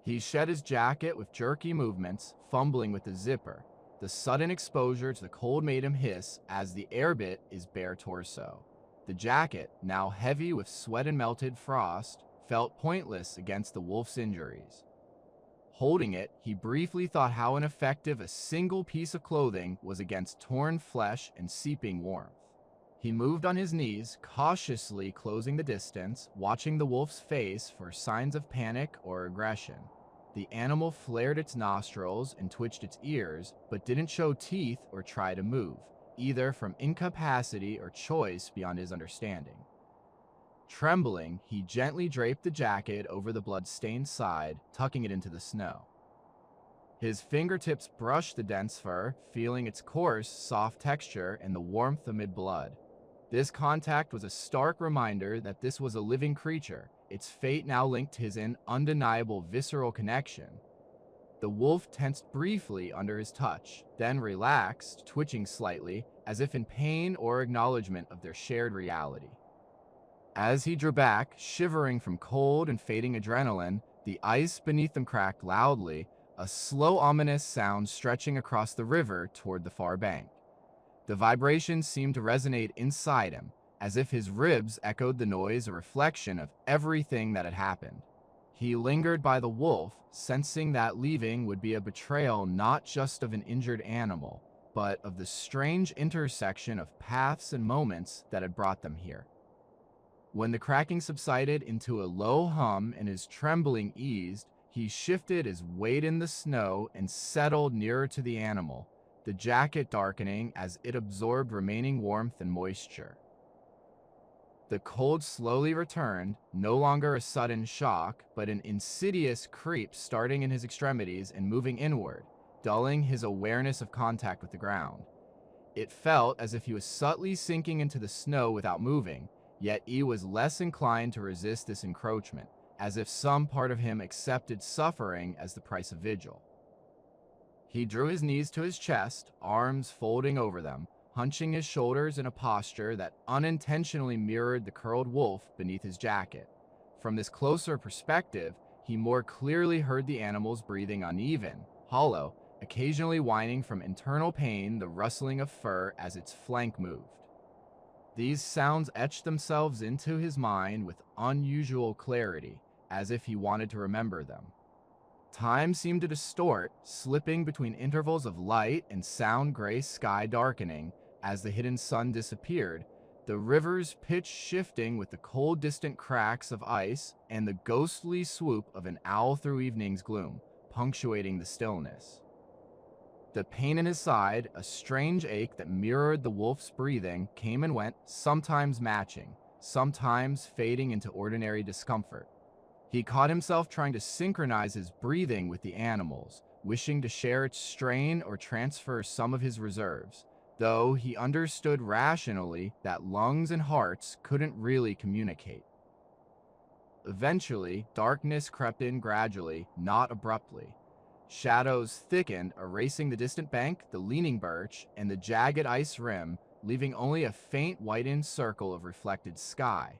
He shed his jacket with jerky movements, fumbling with the zipper. The sudden exposure to the cold made him hiss as the air bit his bare torso. The jacket, now heavy with sweat and melted frost, felt pointless against the wolf's injuries. Holding it, he briefly thought how ineffective a single piece of clothing was against torn flesh and seeping warmth. He moved on his knees, cautiously closing the distance, watching the wolf's face for signs of panic or aggression. The animal flared its nostrils and twitched its ears, but didn't show teeth or try to move, either from incapacity or choice beyond his understanding. Trembling, he gently draped the jacket over the blood-stained side, tucking it into the snow. His fingertips brushed the dense fur, feeling its coarse, soft texture and the warmth amid blood. This contact was a stark reminder that this was a living creature, its fate now linked to his undeniable visceral connection. The wolf tensed briefly under his touch, then relaxed, twitching slightly, as if in pain or acknowledgement of their shared reality. As he drew back, shivering from cold and fading adrenaline, the ice beneath them cracked loudly, a slow, ominous sound stretching across the river toward the far bank. The vibration seemed to resonate inside him, as if his ribs echoed the noise, a reflection of everything that had happened. He lingered by the wolf, sensing that leaving would be a betrayal not just of an injured animal, but of the strange intersection of paths and moments that had brought them here. When the cracking subsided into a low hum and his trembling eased, he shifted his weight in the snow and settled nearer to the animal, the jacket darkening as it absorbed remaining warmth and moisture. The cold slowly returned, no longer a sudden shock, but an insidious creep starting in his extremities and moving inward, dulling his awareness of contact with the ground. It felt as if he was subtly sinking into the snow without moving, yet he was less inclined to resist this encroachment, as if some part of him accepted suffering as the price of vigil. He drew his knees to his chest, arms folding over them, hunching his shoulders in a posture that unintentionally mirrored the curled wolf beneath his jacket. From this closer perspective, he more clearly heard the animal's breathing uneven, hollow, occasionally whining from internal pain, the rustling of fur as its flank moved. These sounds etched themselves into his mind with unusual clarity, as if he wanted to remember them. Time seemed to distort, slipping between intervals of light and sound gray sky darkening as the hidden sun disappeared, the river's pitch shifting with the cold distant cracks of ice and the ghostly swoop of an owl through evening's gloom, punctuating the stillness. The pain in his side, a strange ache that mirrored the wolf's breathing, came and went, sometimes matching, sometimes fading into ordinary discomfort. He caught himself trying to synchronize his breathing with the animal's, wishing to share its strain or transfer some of his reserves, though he understood rationally that lungs and hearts couldn't really communicate. Eventually, darkness crept in gradually, not abruptly. Shadows thickened, erasing the distant bank, the leaning birch, and the jagged ice rim, leaving only a faint whitened circle of reflected sky.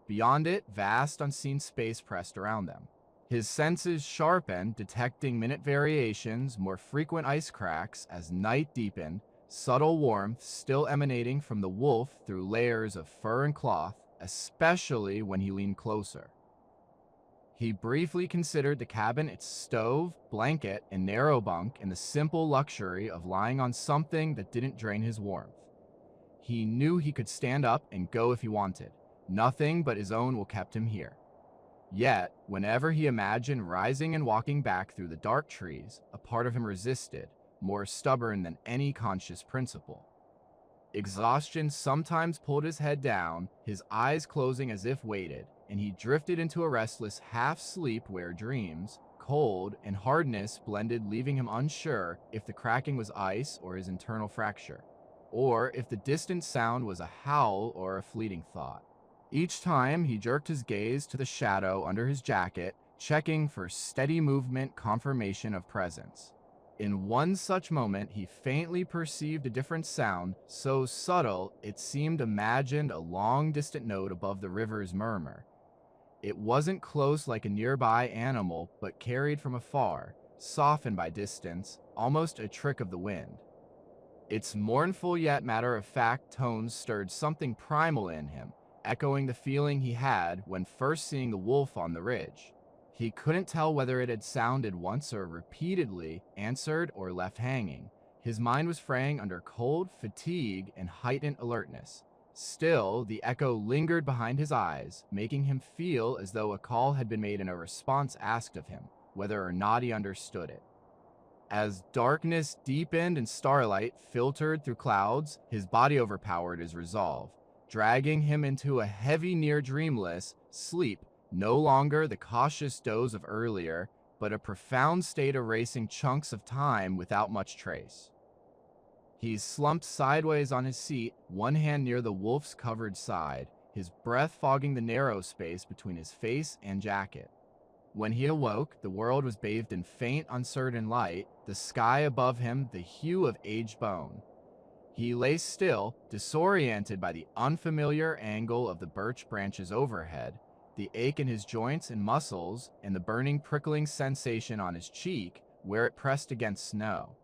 Beyond it, vast unseen space pressed around them. His senses sharpened, detecting minute variations, more frequent ice cracks as night deepened, subtle warmth still emanating from the wolf through layers of fur and cloth, especially when he leaned closer. He briefly considered the cabin, its stove, blanket, and narrow bunk, and the simple luxury of lying on something that didn't drain his warmth. He knew he could stand up and go if he wanted. Nothing but his own will kept him here. Yet, whenever he imagined rising and walking back through the dark trees, a part of him resisted, more stubborn than any conscious principle. Exhaustion sometimes pulled his head down, his eyes closing as if weighted, and he drifted into a restless half-sleep where dreams, cold, and hardness blended, leaving him unsure if the cracking was ice or his internal fracture, or if the distant sound was a howl or a fleeting thought. Each time he jerked his gaze to the shadow under his jacket, checking for steady movement, confirmation of presence. In one such moment, he faintly perceived a different sound, so subtle it seemed imagined a long-distant note above the river's murmur. It wasn't close like a nearby animal, but carried from afar, softened by distance, almost a trick of the wind. Its mournful yet matter-of-fact tones stirred something primal in him, echoing the feeling he had when first seeing the wolf on the ridge. He couldn't tell whether it had sounded once or repeatedly, answered or left hanging. His mind was fraying under cold, fatigue, and heightened alertness. Still, the echo lingered behind his eyes, making him feel as though a call had been made and a response asked of him, whether or not he understood it. As darkness deepened and starlight filtered through clouds, his body overpowered his resolve, dragging him into a heavy, near dreamless sleep, no longer the cautious doze of earlier, but a profound state erasing chunks of time without much trace. He slumped sideways on his seat, one hand near the wolf's covered side, his breath fogging the narrow space between his face and jacket. When he awoke, the world was bathed in faint, uncertain light, the sky above him the hue of aged bone. He lay still, disoriented by the unfamiliar angle of the birch branches overhead, the ache in his joints and muscles, and the burning, prickling sensation on his cheek where it pressed against snow.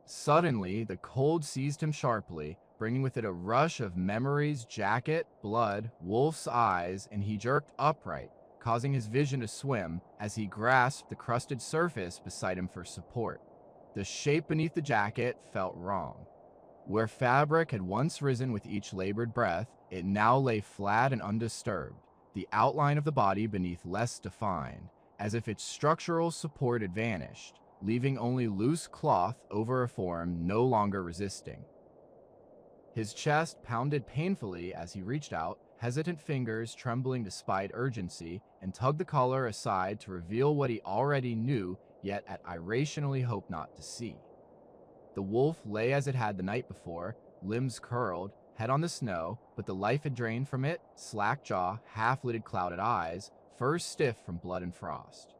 Suddenly, the cold seized him sharply, bringing with it a rush of memories, jacket, blood, wolf's eyes, and he jerked upright, causing his vision to swim as he grasped the crusted surface beside him for support. The shape beneath the jacket felt wrong. Where fabric had once risen with each labored breath, it now lay flat and undisturbed, the outline of the body beneath less defined, as if its structural support had vanished, leaving only loose cloth over a form no longer resisting. His chest pounded painfully as he reached out, hesitant fingers trembling despite urgency, and tugged the collar aside to reveal what he already knew, yet irrationally hoped not to see. The wolf lay as it had the night before, limbs curled, head on the snow, but the life had drained from it, slack jaw, half-lidded clouded eyes, fur stiff from blood and frost.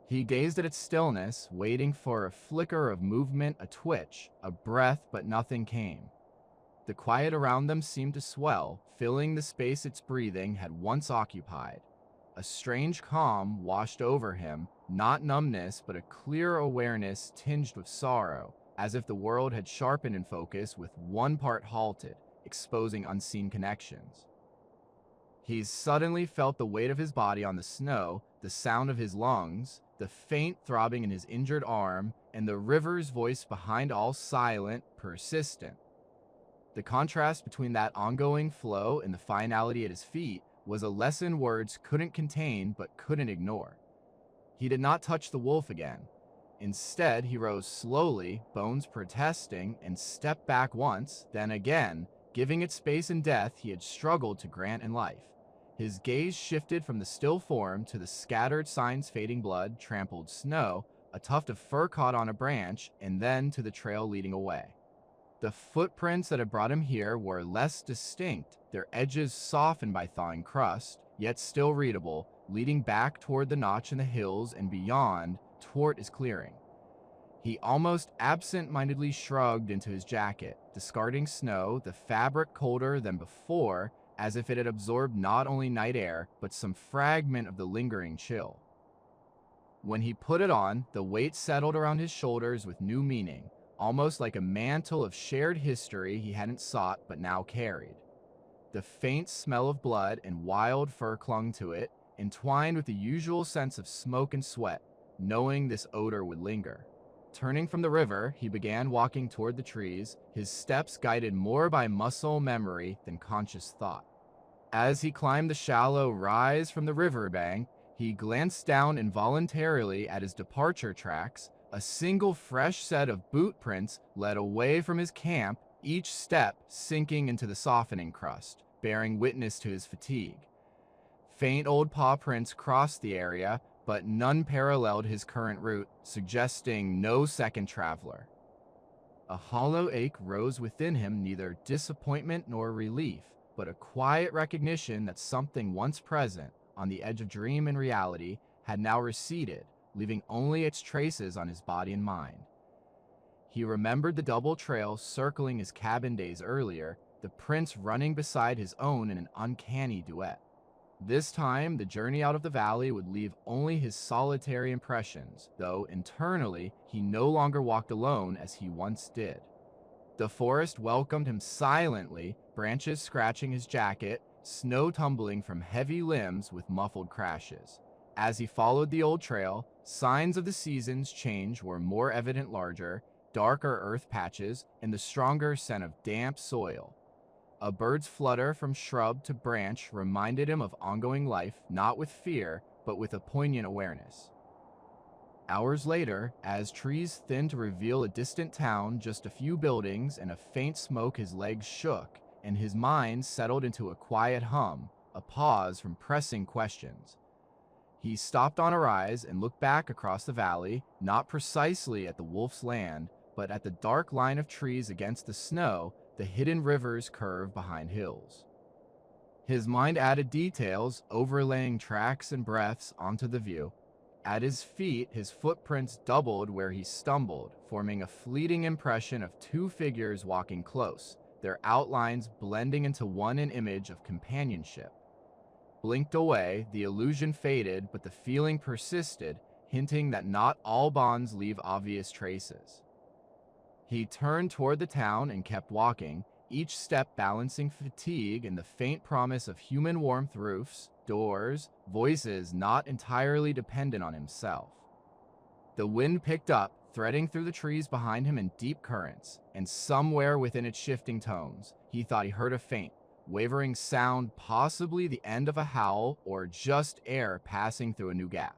He gazed at its stillness, waiting for a flicker of movement, a twitch, a breath, but nothing came. The quiet around them seemed to swell, filling the space its breathing had once occupied. A strange calm washed over him, not numbness, but a clear awareness tinged with sorrow, as if the world had sharpened in focus with one part halted, exposing unseen connections. He suddenly felt the weight of his body on the snow, the sound of his lungs, the faint throbbing in his injured arm, and the river's voice behind all silent, persistent. The contrast between that ongoing flow and the finality at his feet was a lesson words couldn't contain but couldn't ignore. He did not touch the wolf again. Instead, he rose slowly, bones protesting, and stepped back once, then again, giving it space and death he had struggled to grant in life. His gaze shifted from the still form to the scattered signs, fading blood, trampled snow, a tuft of fur caught on a branch, and then to the trail leading away. The footprints that had brought him here were less distinct, their edges softened by thawing crust, yet still readable, leading back toward the notch in the hills and beyond, toward his clearing. He almost absent-mindedly shrugged into his jacket, discarding snow, the fabric colder than before, as if it had absorbed not only night air, but some fragment of the lingering chill. When he put it on, the weight settled around his shoulders with new meaning, almost like a mantle of shared history he hadn't sought but now carried. The faint smell of blood and wild fur clung to it, entwined with the usual sense of smoke and sweat, knowing this odor would linger. Turning from the river, he began walking toward the trees, his steps guided more by muscle memory than conscious thought. As he climbed the shallow rise from the riverbank, he glanced down involuntarily at his departure tracks. A single fresh set of boot prints led away from his camp, each step sinking into the softening crust, bearing witness to his fatigue. Faint old paw prints crossed the area, but none paralleled his current route, suggesting no second traveler. A hollow ache rose within him, neither disappointment nor relief, but a quiet recognition that something once present, on the edge of dream and reality, had now receded, leaving only its traces on his body and mind. He remembered the double trail circling his cabin days earlier, the prints running beside his own in an uncanny duet. This time, the journey out of the valley would leave only his solitary impressions, though internally, he no longer walked alone as he once did. The forest welcomed him silently, branches scratching his jacket, snow tumbling from heavy limbs with muffled crashes. As he followed the old trail, signs of the season's change were more evident, larger, darker earth patches, and the stronger scent of damp soil. A bird's flutter from shrub to branch reminded him of ongoing life, not with fear, but with a poignant awareness. Hours later, as trees thinned to reveal a distant town, just a few buildings and a faint smoke, his legs shook, and his mind settled into a quiet hum, a pause from pressing questions. He stopped on a rise and looked back across the valley, not precisely at the wolf's land, but at the dark line of trees against the snow, the hidden river's curve behind hills. His mind added details, overlaying tracks and breaths onto the view. At his feet, his footprints doubled where he stumbled, forming a fleeting impression of two figures walking close, their outlines blending into one an image of companionship. Blinked away, the illusion faded, but the feeling persisted, hinting that not all bonds leave obvious traces. He turned toward the town and kept walking, each step balancing fatigue and the faint promise of human warmth, roofs, doors, voices not entirely dependent on himself. The wind picked up, threading through the trees behind him in deep currents, and somewhere within its shifting tones, he thought he heard a faint, wavering sound, possibly the end of a howl or just air passing through a new gap.